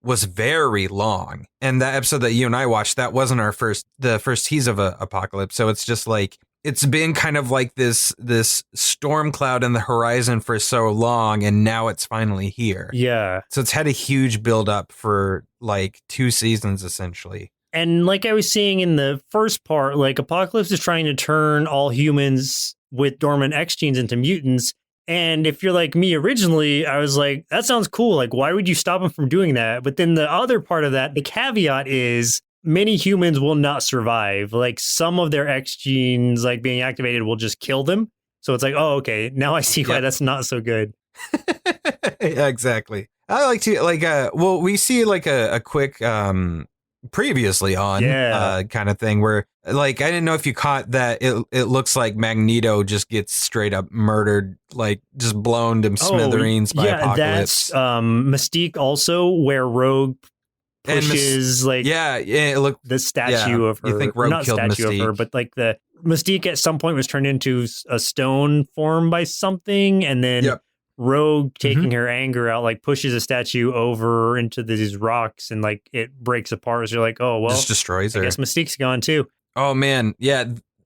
was very long, and that episode that you and I watched, that wasn't the first tease of Apocalypse. So it's just like, it's been kind of like this storm cloud in the horizon for so long, and now it's finally here. Yeah. So it's had a huge build up for like 2 seasons essentially. And like I was saying in the first part, like Apocalypse is trying to turn all humans with dormant X genes into mutants. And if you're like me originally, I was like, that sounds cool. Like, why would you stop him from doing that? But then the other part of that, the caveat is, many humans will not survive. Like, some of their X genes, like, being activated will just kill them. So it's like, oh, okay, now I see why that's not so good. Yeah, exactly. I like to, like, we see like a quick previously on kind of thing where, like, I didn't know if you caught that it looks like Magneto just gets straight up murdered, like just blown to smithereens by Apocalypse. That's Mystique also, where Rogue pushes it looked the statue of her. You think Rogue not killed statue Mystique. of her, but like the Mystique at some point was turned into a stone form by something, and then Rogue, taking her anger out, like pushes a statue over into these rocks, and like it breaks apart. So you're like, oh well, just destroys her. I guess Mystique's gone too. Oh man, yeah.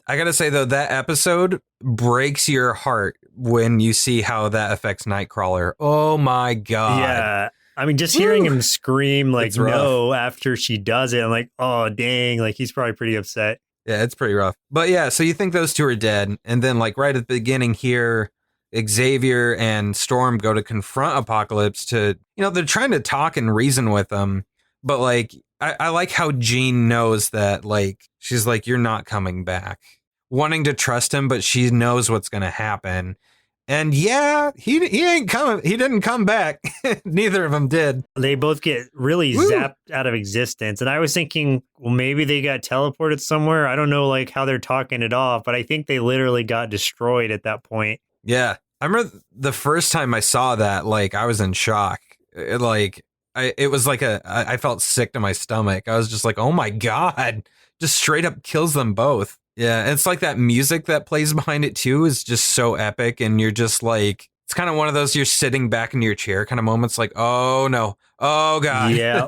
I gotta say though, that episode breaks your heart when you see how that affects Nightcrawler. Oh my god. Yeah. I mean, just hearing him scream like no after she does it, I'm like, oh dang, like he's probably pretty upset. Yeah, it's pretty rough. But yeah, so you think those two are dead, and then like right at the beginning here, Xavier and Storm go to confront Apocalypse to, they're trying to talk and reason with him, but like I like how Jean knows that, like, she's like, you're not coming back, wanting to trust him, but she knows what's going to happen. And yeah, he ain't coming. He didn't come back. Neither of them did. They both get really zapped out of existence. And I was thinking, well, maybe they got teleported somewhere. I don't know, like, how they're talking it off, but I think they literally got destroyed at that point. Yeah. I remember the first time I saw that, like, I was in shock. It was like I felt sick to my stomach. I was just like, oh my God, just straight up kills them both. Yeah, and it's like that music that plays behind it too is just so epic, and you're just like, it's kind of one of those you're sitting back in your chair kind of moments, like, oh no, oh God. Yeah.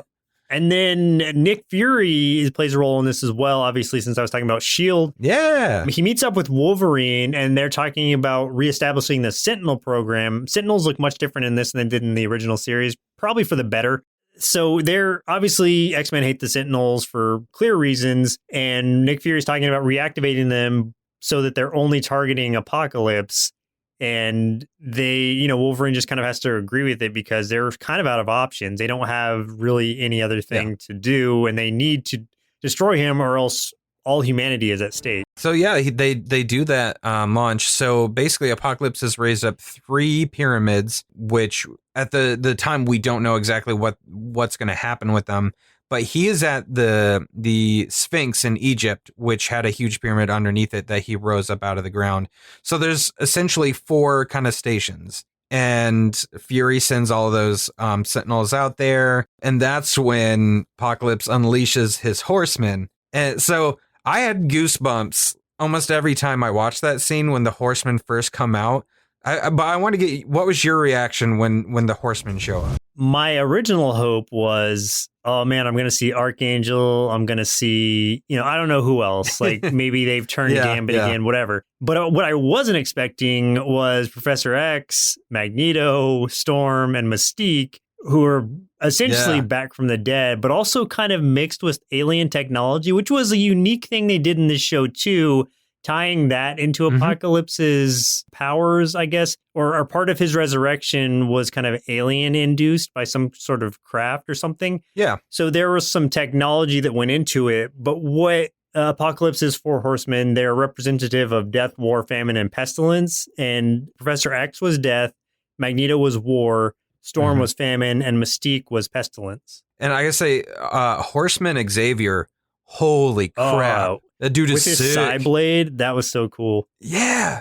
And then Nick Fury plays a role in this as well, obviously, since I was talking about S.H.I.E.L.D. Yeah. He meets up with Wolverine, and they're talking about reestablishing the Sentinel program. Sentinels look much different in this than they did in the original series, probably for the better. So they're obviously, X-Men hate the Sentinels for clear reasons, and Nick Fury's talking about reactivating them so that they're only targeting Apocalypse. And Wolverine just kind of has to agree with it because they're kind of out of options. They don't have really any other thing to do, and they need to destroy him or else all humanity is at stake. So yeah, they do that launch. So basically, Apocalypse has raised up 3 pyramids, which at the time we don't know exactly what's going to happen with them. But he is at the Sphinx in Egypt, which had a huge pyramid underneath it that he rose up out of the ground. So there's essentially 4 kind of stations. And Fury sends all of those Sentinels out there. And that's when Apocalypse unleashes his Horsemen. And so I had goosebumps almost every time I watched that scene when the Horsemen first come out. But I want to get, what was your reaction when the Horsemen show up? My original hope was, oh man, I'm going to see Archangel. I'm going to see, I don't know who else. Like maybe they've turned Gambit again, whatever. But what I wasn't expecting was Professor X, Magneto, Storm, and Mystique, who are essentially back from the dead, but also kind of mixed with alien technology, which was a unique thing they did in this show too. Tying that into Apocalypse's powers, I guess, or part of his resurrection was kind of alien induced by some sort of craft or something. Yeah. So there was some technology that went into it. But what Apocalypse's 4 horsemen, they're representative of death, war, famine, and pestilence. And Professor X was death, Magneto was war, Storm was famine, and Mystique was pestilence. And I gotta say, Horseman Xavier, holy crap. That dude is with his sick. side blade, that was so cool. Yeah.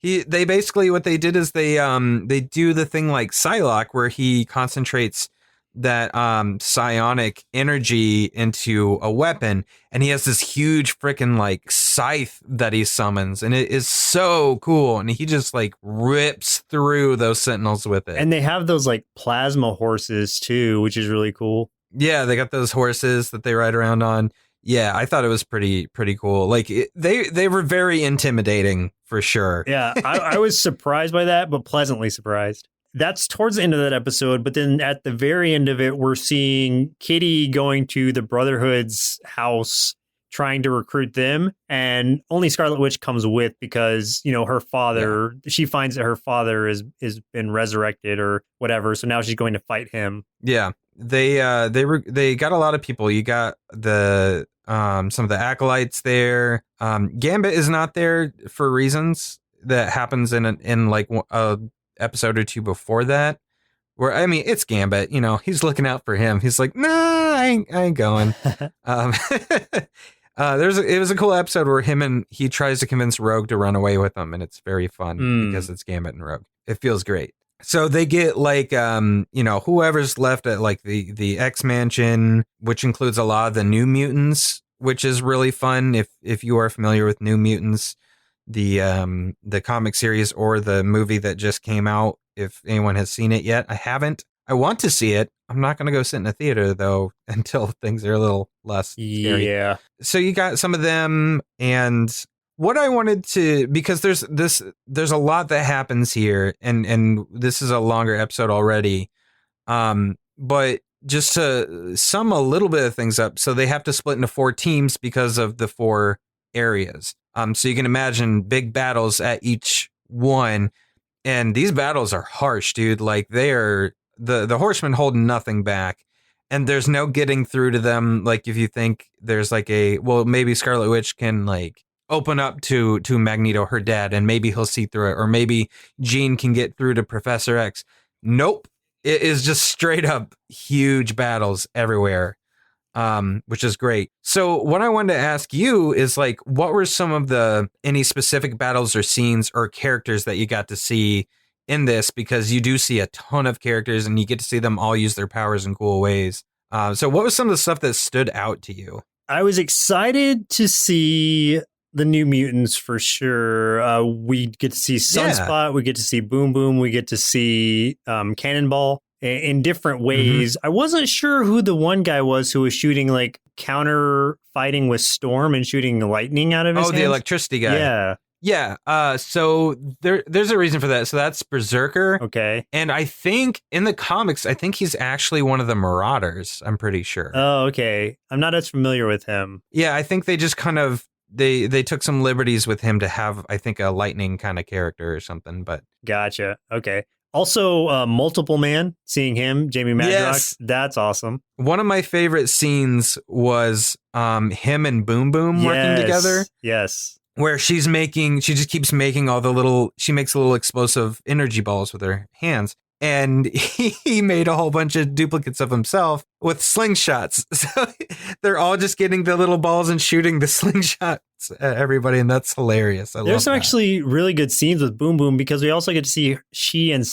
They basically, what they did is they do the thing like Psylocke, where he concentrates that psionic energy into a weapon, and he has this huge freaking like scythe that he summons, and it is so cool, and he just like rips through those Sentinels with it. And they have those like plasma horses too, which is really cool. Yeah, they got those horses that they ride around on. Yeah, I thought it was pretty cool. Like they were very intimidating for sure. Yeah, I was surprised by that, but pleasantly surprised. That's towards the end of that episode. But then at the very end of it, we're seeing Kitty going to the Brotherhood's house, trying to recruit them. And only Scarlet Witch comes with because, her father, she finds that her father is been resurrected or whatever. So now she's going to fight him. Yeah. They got a lot of people. You got the some of the acolytes there. Gambit is not there for reasons that happens in like a episode or 2 before that. Where I mean, it's Gambit. He's looking out for him. He's like, nah, I ain't going. It was a cool episode where he tries to convince Rogue to run away with him, and it's very fun because it's Gambit and Rogue. It feels great. So they get like, whoever's left at like the X Mansion, which includes a lot of the New Mutants, which is really fun. If you are familiar with New Mutants, the comic series or the movie that just came out, if anyone has seen it yet, I haven't. I want to see it. I'm not going to go sit in a theater though until things are a little less scary. Yeah. So you got some of them, and what I wanted to, because there's a lot that happens here, and this is a longer episode already, but just to sum a little bit of things up, so they have to split into 4 teams because of the 4 areas. So you can imagine big battles at each one, and these battles are harsh, dude. Like they are, the Horsemen hold nothing back, and there's no getting through to them. Like if you think there's like maybe Scarlet Witch can like open up to Magneto, her dad, and maybe he'll see through it, or maybe Jean can get through to Professor X. Nope. It is just straight up huge battles everywhere, which is great. So what I wanted to ask you is like, what were some of any specific battles or scenes or characters that you got to see in this? Because you do see a ton of characters and you get to see them all use their powers in cool ways. So what was some of the stuff that stood out to you? I was excited to see the New Mutants for sure. We get to see Sunspot, we get to see Boom Boom, we get to see Cannonball, in different ways. I wasn't sure who the one guy was who was shooting like counter fighting with Storm and shooting lightning out of his hands. The electricity guy. Yeah. Yeah. So there's a reason for that. So that's Berserker. Okay. And I think in the comics, I think he's actually one of the Marauders. I'm pretty sure. Oh, okay. I'm not as familiar with him. Yeah, I think they just kind of they took some liberties with him to have, I think, a lightning kind of character or something. But gotcha. Okay. Also, Multiple Man, seeing him, Jamie Madrox, yes. That's awesome. One of my favorite scenes was him and Boom Boom working together. Yes. Where she just keeps making she makes little explosive energy balls with her hands. And he made a whole bunch of duplicates of himself with slingshots. So they're all just getting the little balls and shooting the slingshots at everybody. And that's hilarious. There's some actually really good scenes with Boom Boom because we also get to see she and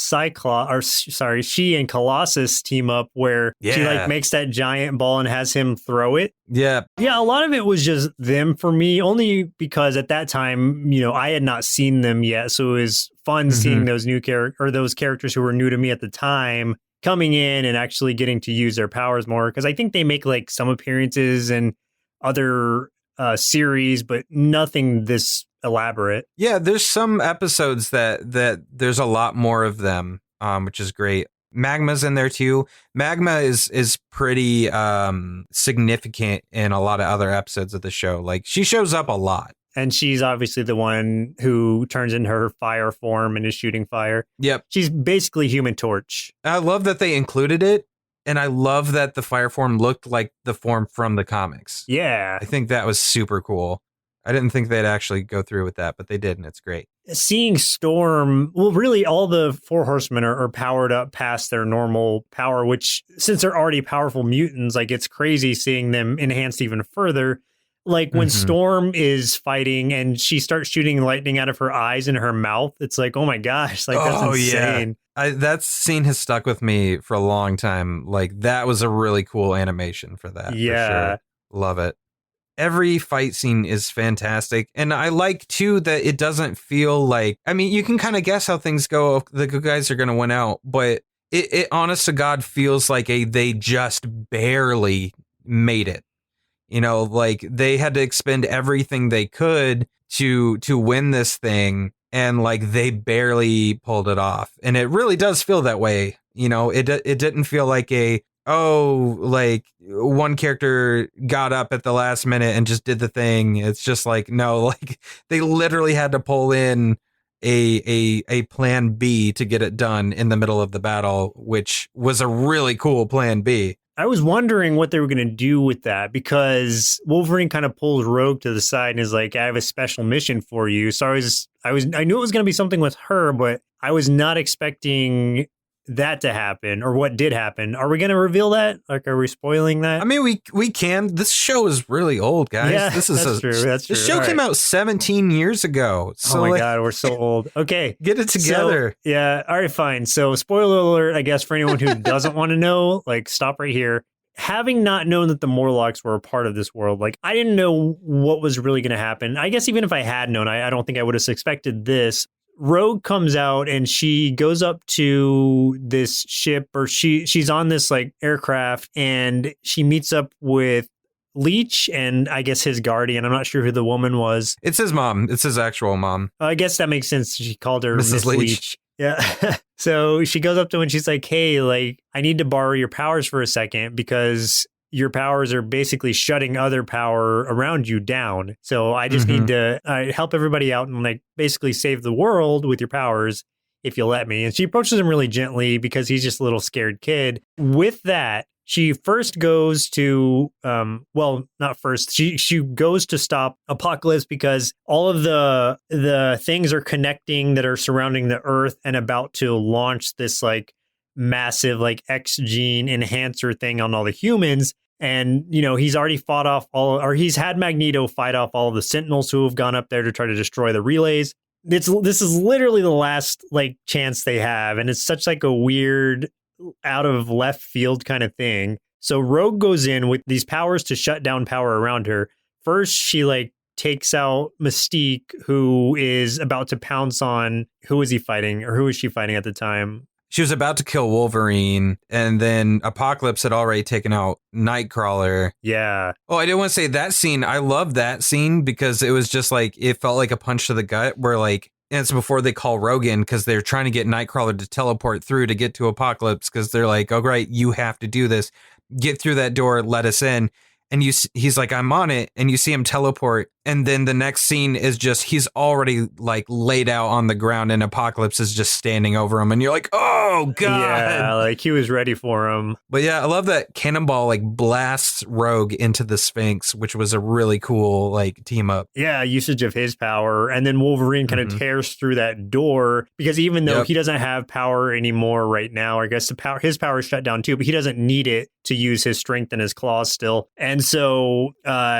Colossus team up where she like makes that giant ball and has him throw it. Yeah. Yeah, a lot of it was just them for me, only because at that time, I had not seen them yet. So it was fun seeing those those characters who were new to me at the time coming in and actually getting to use their powers more. Because I think they make like some appearances in other series, but nothing this elaborate. Yeah, there's some episodes that there's a lot more of them, which is great. Magma's in there too. Magma is pretty significant in a lot of other episodes of the show. Like she shows up a lot. And she's obviously the one who turns into her fire form and is shooting fire. Yep. She's basically Human Torch. I love that they included it. And I love that the fire form looked like the form from the comics. Yeah. I think that was super cool. I didn't think they'd actually go through with that, but they did, and it's great. Seeing Storm, well, really all the Four Horsemen are powered up past their normal power, which since they're already powerful mutants, like it's crazy seeing them enhanced even further. Like when Storm is fighting and she starts shooting lightning out of her eyes and her mouth, it's like, oh my gosh, like that's insane. Yeah. That scene has stuck with me for a long time. Like that was a really cool animation for that. Yeah. For sure. Love it. Every fight scene is fantastic. And I like too that it doesn't feel like, I mean, you can kind of guess how things go. The good guys are going to win out, but it honest to God feels like they just barely made it. Like they had to expend everything they could to win this thing, and like they barely pulled it off. And it really does feel that way. It didn't feel like like one character got up at the last minute and just did the thing. It's just like, no, like they literally had to pull in a plan B to get it done in the middle of the battle, which was a really cool plan B. I was wondering what they were going to do with that because Wolverine kind of pulls Rogue to the side and is like, I have a special mission for you. So I knew it was going to be something with her, but I was not expecting that to happen or what did happen. Are we going to reveal that? Like, are we spoiling that? I mean, we can. This show is really old, guys. Yeah, that's true. That's true. The show came out 17 years ago. So oh my God, we're so old. Okay. Get it together. So, yeah. All right, fine. So spoiler alert, I guess, for anyone who doesn't want to know, like stop right here. Having not known that the Morlocks were a part of this world, like I didn't know what was really going to happen. I guess even if I had known, I don't think I would have expected this. Rogue comes out and she goes up to this ship, or she's on this like aircraft, and she meets up with Leech and I guess his guardian. I'm not sure who the woman was. It's his mom. It's his actual mom. I guess that makes sense. She called her Mrs. Leech. Yeah. So she goes up to him and she's like, hey, like I need to borrow your powers for a second because your powers are basically shutting other power around you down. So I just need to help everybody out and like basically save the world with your powers if you'll let me. And she approaches him really gently because he's just a little scared kid. With that, she first goes to, not first. She goes to stop Apocalypse because all of the things are connecting that are surrounding the Earth and about to launch this like massive like X gene enhancer thing on all the humans. And, he's already he's had Magneto fight off all of the Sentinels who have gone up there to try to destroy the relays. This is literally the last like chance they have. And it's such like a weird out of left field kind of thing. So Rogue goes in with these powers to shut down power around her. First, she like takes out Mystique, who is about to pounce on, who is he fighting or who is she fighting at the time? she was about to kill Wolverine, and then Apocalypse had already taken out Nightcrawler. Yeah. Oh, I didn't want to say that scene. I love that scene because it was just like, it felt like a punch to the gut where like, and it's before they call Rogan because they're trying to get Nightcrawler to teleport through to get to Apocalypse because they're like, oh, great, you have to do this. Get through that door, let us in. And he's like, I'm on it. And you see him teleport. And then the next scene is just, he's already like laid out on the ground and Apocalypse is just standing over him. And you're like, oh, God. Yeah, like he was ready for him. But yeah, I love that Cannonball like blasts Rogue into the Sphinx, which was a really cool like team up. Yeah, usage of his power. And then Wolverine kind of tears through that door because even though he doesn't have power anymore right now, I guess his power is shut down too, but he doesn't need it to use his strength and his claws still. And so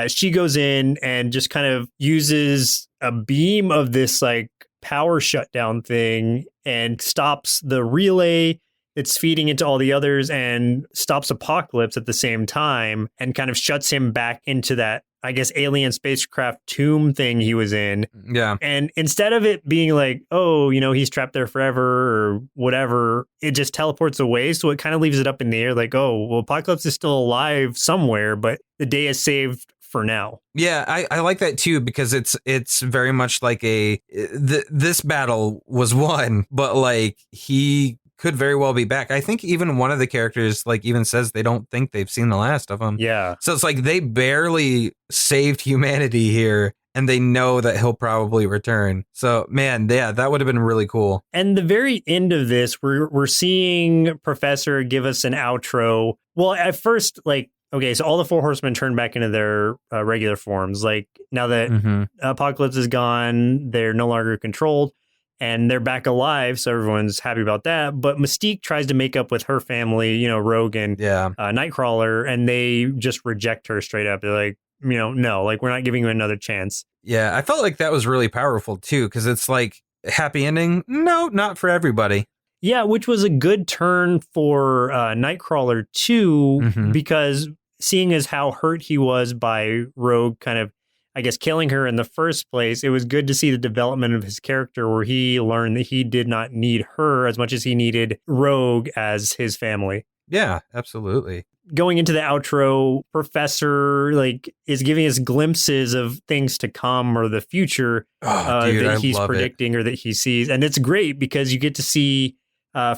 she goes in and just kind of uses a beam of this like power shutdown thing and stops the relay that's feeding into all the others and stops Apocalypse at the same time and kind of shuts him back into that, I guess, alien spacecraft tomb thing he was in. Yeah. And instead of it being like, oh, you know, he's trapped there forever or whatever, it just teleports away. So it kind of leaves it up in the air like, oh, well, Apocalypse is still alive somewhere, but the day is saved for now. Yeah, I like that too because it's very much like this battle was won, but like he could very well be back. I think even one of the characters like even says they don't think they've seen the last of him. Yeah. So it's like they barely saved humanity here and they know that he'll probably return. So man, yeah, that would have been really cool. And the very end of this, we're seeing Professor give us an outro. Well, at first, like, okay, so all the four horsemen turn back into their regular forms. Like now that Apocalypse is gone, they're no longer controlled and they're back alive. So everyone's happy about that. But Mystique tries to make up with her family, you know, Rogue and Nightcrawler, and they just reject her straight up. They're like, you know, no, like we're not giving you another chance. Yeah, I felt like that was really powerful too, because it's like happy ending. No, not for everybody. Yeah, which was a good turn for Nightcrawler too, because seeing as how hurt he was by Rogue kind of, I guess, killing her in the first place, it was good to see the development of his character where he learned that he did not need her as much as he needed Rogue as his family. Yeah, absolutely. Going into the outro, Professor like is giving us glimpses of things to come or the future that he's predicting or that he sees. And it's great because you get to see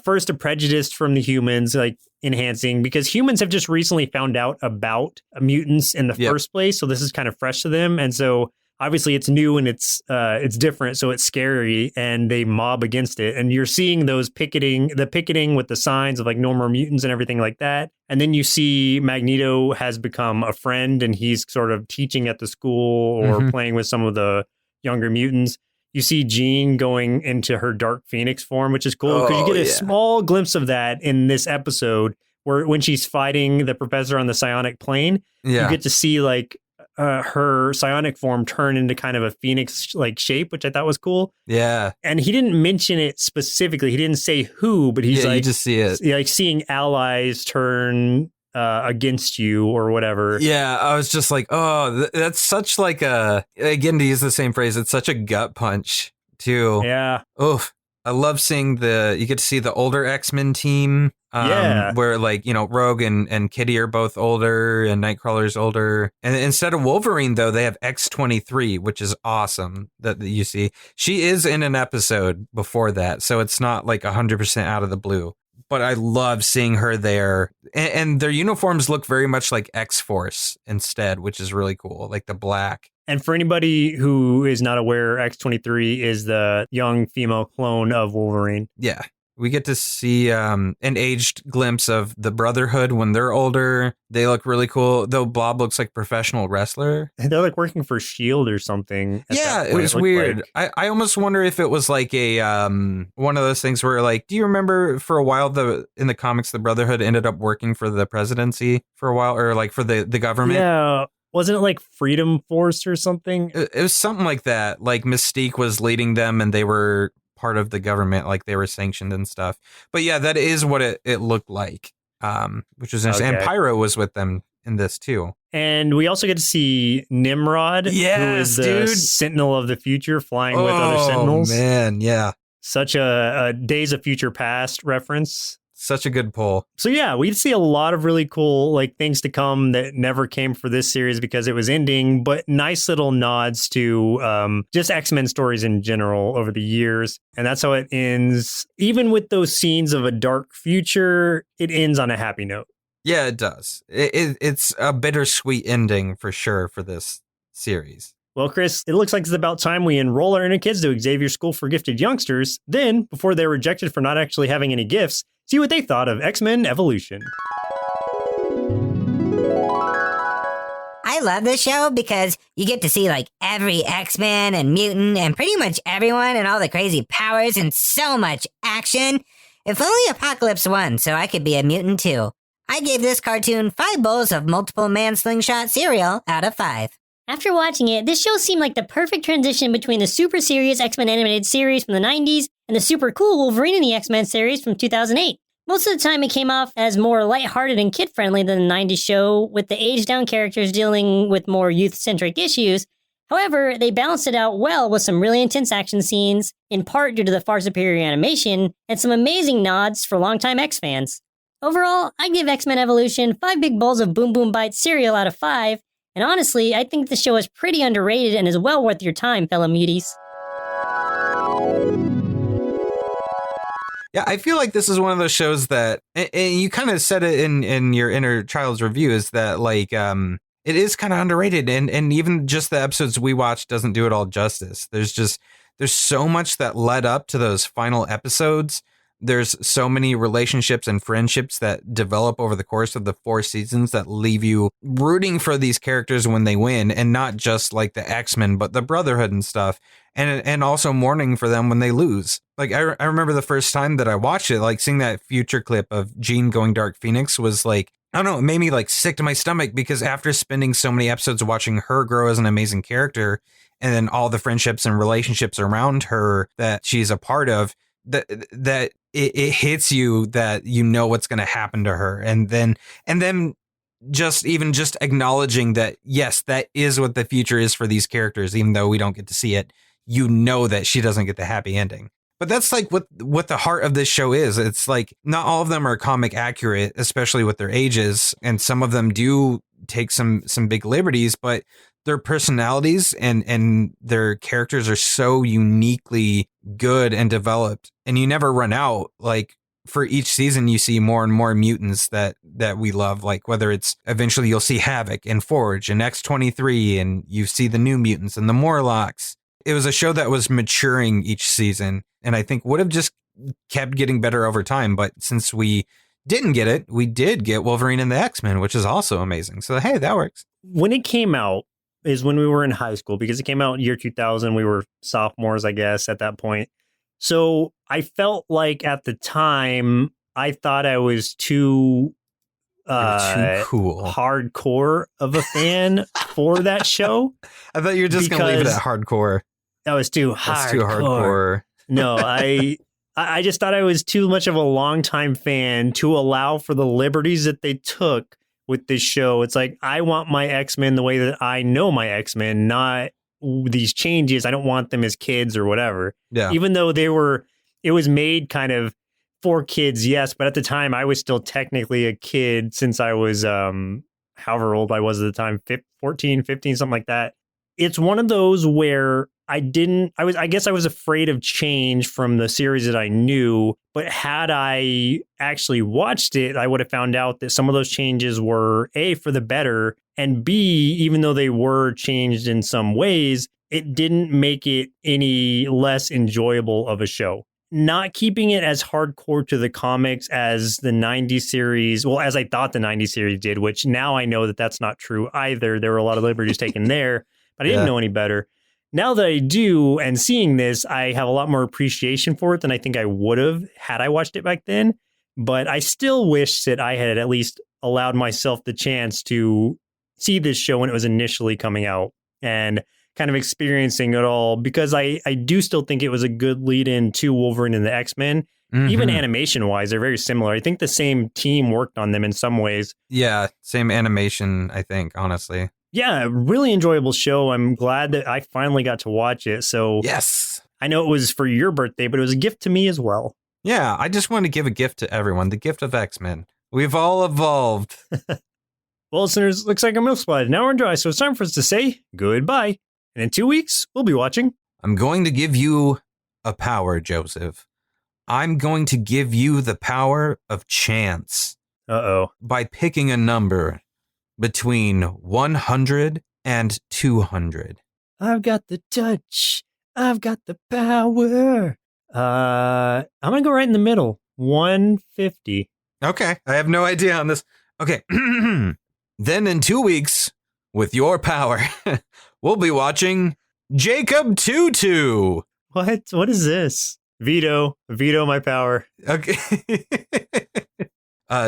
first a prejudice from the humans, like enhancing, because humans have just recently found out about mutants in the first place. So this is kind of fresh to them. And so obviously it's new and it's different. So it's scary and they mob against it. And you're seeing those picketing with the signs of like no more mutants and everything like that. And then you see Magneto has become a friend and he's sort of teaching at the school or playing with some of the younger mutants. You see Jean going into her Dark Phoenix form, which is cool because you get a small glimpse of that in this episode where when she's fighting the professor on the psionic plane, you get to see like her psionic form turn into kind of a phoenix like shape, which I thought was cool. Yeah. And he didn't mention it specifically. He didn't say who, but he's like, you just see it. Like seeing allies turn against you or whatever. Yeah, I was just like, oh, that's such like again, to use the same phrase, it's such a gut punch too. Yeah. Oof. I love seeing you get to see the older X-Men team. Where like, you know, Rogue and Kitty are both older and Nightcrawler's older. And instead of Wolverine, though, they have X-23, which is awesome that you see. She is in an episode before that, so it's not like 100% out of the blue. But I love seeing her there. And their uniforms look very much like X-Force instead, which is really cool, like the black. And for anybody who is not aware, X-23 is the young female clone of Wolverine. Yeah. We get to see an aged glimpse of the Brotherhood when they're older. They look really cool, though Blob looks like a professional wrestler. They're like working for S.H.I.E.L.D. or something. Yeah, it was weird. Like. I almost wonder if it was like a one of those things where like, do you remember for a while in the comics, the Brotherhood ended up working for the presidency for a while or like for the government? Yeah. Wasn't it like Freedom Force or something? It was something like that. Like Mystique was leading them and they were part of the government, like they were sanctioned and stuff. But yeah, that is what it looked like, which was interesting. Okay. And Pyro was with them in this too. And we also get to see Nimrod, who is the Sentinel of the future, flying with other Sentinels. Oh man, yeah. Such a Days of Future Past reference. Such a good pull. So yeah, we'd see a lot of really cool like things to come that never came for this series because it was ending, but nice little nods to just X-Men stories in general over the years. And that's how it ends. Even with those scenes of a dark future, it ends on a happy note. Yeah, it does. It's a bittersweet ending for sure for this series. Well, Chris, it looks like it's about time we enroll our inner kids to Xavier School for Gifted Youngsters. Then, before they're rejected for not actually having any gifts, see what they thought of X-Men Evolution. I love this show because you get to see like every X-Men and mutant and pretty much everyone and all the crazy powers and so much action. If only Apocalypse won so I could be a mutant too. I gave this cartoon 5 bowls of multiple man slingshot cereal out of 5. After watching it, this show seemed like the perfect transition between the super serious X-Men animated series from the 90s and the super cool Wolverine in the X-Men series from 2008. Most of the time it came off as more lighthearted and kid-friendly than the 90s show, with the aged-down characters dealing with more youth-centric issues. However, they balanced it out well with some really intense action scenes, in part due to the far superior animation, and some amazing nods for longtime X fans. Overall, I give X-Men Evolution 5 big bowls of Boom Boom Bites cereal out of 5, and honestly, I think the show is pretty underrated and is well worth your time, fellow muties. Yeah, I feel like this is one of those shows that, and you kind of said it in your Inner Child's review, is that like it is kind of underrated, and even just the episodes we watched doesn't do it all justice. There's so much that led up to those final episodes. There's so many relationships and friendships that develop over the course of the 4 seasons that leave you rooting for these characters when they win, and not just like the X-Men, but the Brotherhood and stuff. And also mourning for them when they lose. Like, I remember the first time that I watched it, like seeing that future clip of Jean going Dark Phoenix was like, I don't know, it made me like sick to my stomach, because after spending so many episodes watching her grow as an amazing character, and then all the friendships and relationships around her that she's a part of, that it hits you that you know what's going to happen to her. And then just acknowledging that, yes, that is what the future is for these characters, even though we don't get to see it, you know that she doesn't get the happy ending. But that's like what the heart of this show is. It's like not all of them are comic accurate, especially with their ages. And some of them do take some big liberties, but their personalities and their characters are so uniquely good and developed, and you never run out. Like, for each season, you see more and more mutants that we love, like whether it's eventually you'll see Havoc and Forge and X-23, and you see the New Mutants and the Morlocks. It was a show that was maturing each season, and I think would have just kept getting better over time. But since we didn't get it, we did get Wolverine and the X-Men, which is also amazing. So, hey, that works. When it came out is when we were in high school, because it came out in year 2000. We were sophomores, I guess, at that point. So I felt like at the time, I thought I was too cool, hardcore of a fan for that show. I thought you were just going to leave it at hardcore. That was too hardcore. No, I just thought I was too much of a longtime fan to allow for the liberties that they took with this show. It's like, I want my X-Men the way that I know my X-Men, not these changes. I don't want them as kids or whatever. Yeah. Even though it was made kind of for kids, yes, but at the time I was still technically a kid, since I was however old I was at the time, 14, 15, something like that. It's one of those where I guess I was afraid of change from the series that I knew, but had I actually watched it, I would have found out that some of those changes were A, for the better, and B, even though they were changed in some ways, it didn't make it any less enjoyable of a show. Not keeping it as hardcore to the comics as the 90s series, well, as I thought the 90s series did, which now I know that that's not true either. There were a lot of liberties taken there, but I didn't know any better. Now that I do, and seeing this, I have a lot more appreciation for it than I think I would have had I watched it back then. But I still wish that I had at least allowed myself the chance to see this show when it was initially coming out and kind of experiencing it all, because I do still think it was a good lead in to Wolverine and the X-Men. Mm-hmm. Even animation wise, they're very similar. I think the same team worked on them in some ways. Yeah, same animation, I think, honestly. Yeah, really enjoyable show. I'm glad that I finally got to watch it. So yes, I know it was for your birthday, but it was a gift to me as well. Yeah, I just want to give a gift to everyone. The gift of X-Men. We've all evolved. Well, listeners, looks like our milk supply is now run dry, so it's time for us to say goodbye. And in 2 weeks, we'll be watching. I'm going to give you a power, Joseph. I'm going to give you the power of chance. Uh-oh. By picking a number between 100 and 200. I've got the touch. I've got the power. I'm going to go right in the middle. 150. Okay, I have no idea on this. Okay, then in 2 weeks, with your power, we'll be watching Jacob Tutu. What is this? Veto my power. Okay.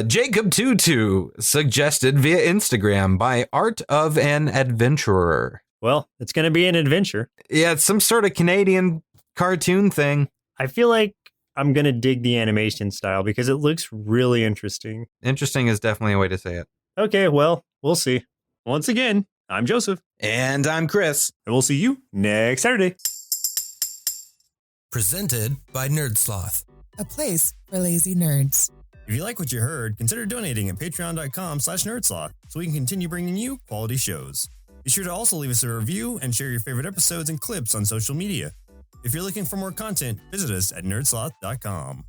Jacob Tutu, suggested via Instagram by Art of an Adventurer. Well, it's going to be an adventure. Yeah, it's some sort of Canadian cartoon thing. I feel like I'm going to dig the animation style because it looks really interesting. Interesting is definitely a way to say it. Okay, well, we'll see. Once again, I'm Joseph. And I'm Chris. And we'll see you next Saturday. Presented by Nerdsloth. A place for lazy nerds. If you like what you heard, consider donating at patreon.com/nerdsloth so we can continue bringing you quality shows. Be sure to also leave us a review and share your favorite episodes and clips on social media. If you're looking for more content, visit us at nerdsloth.com.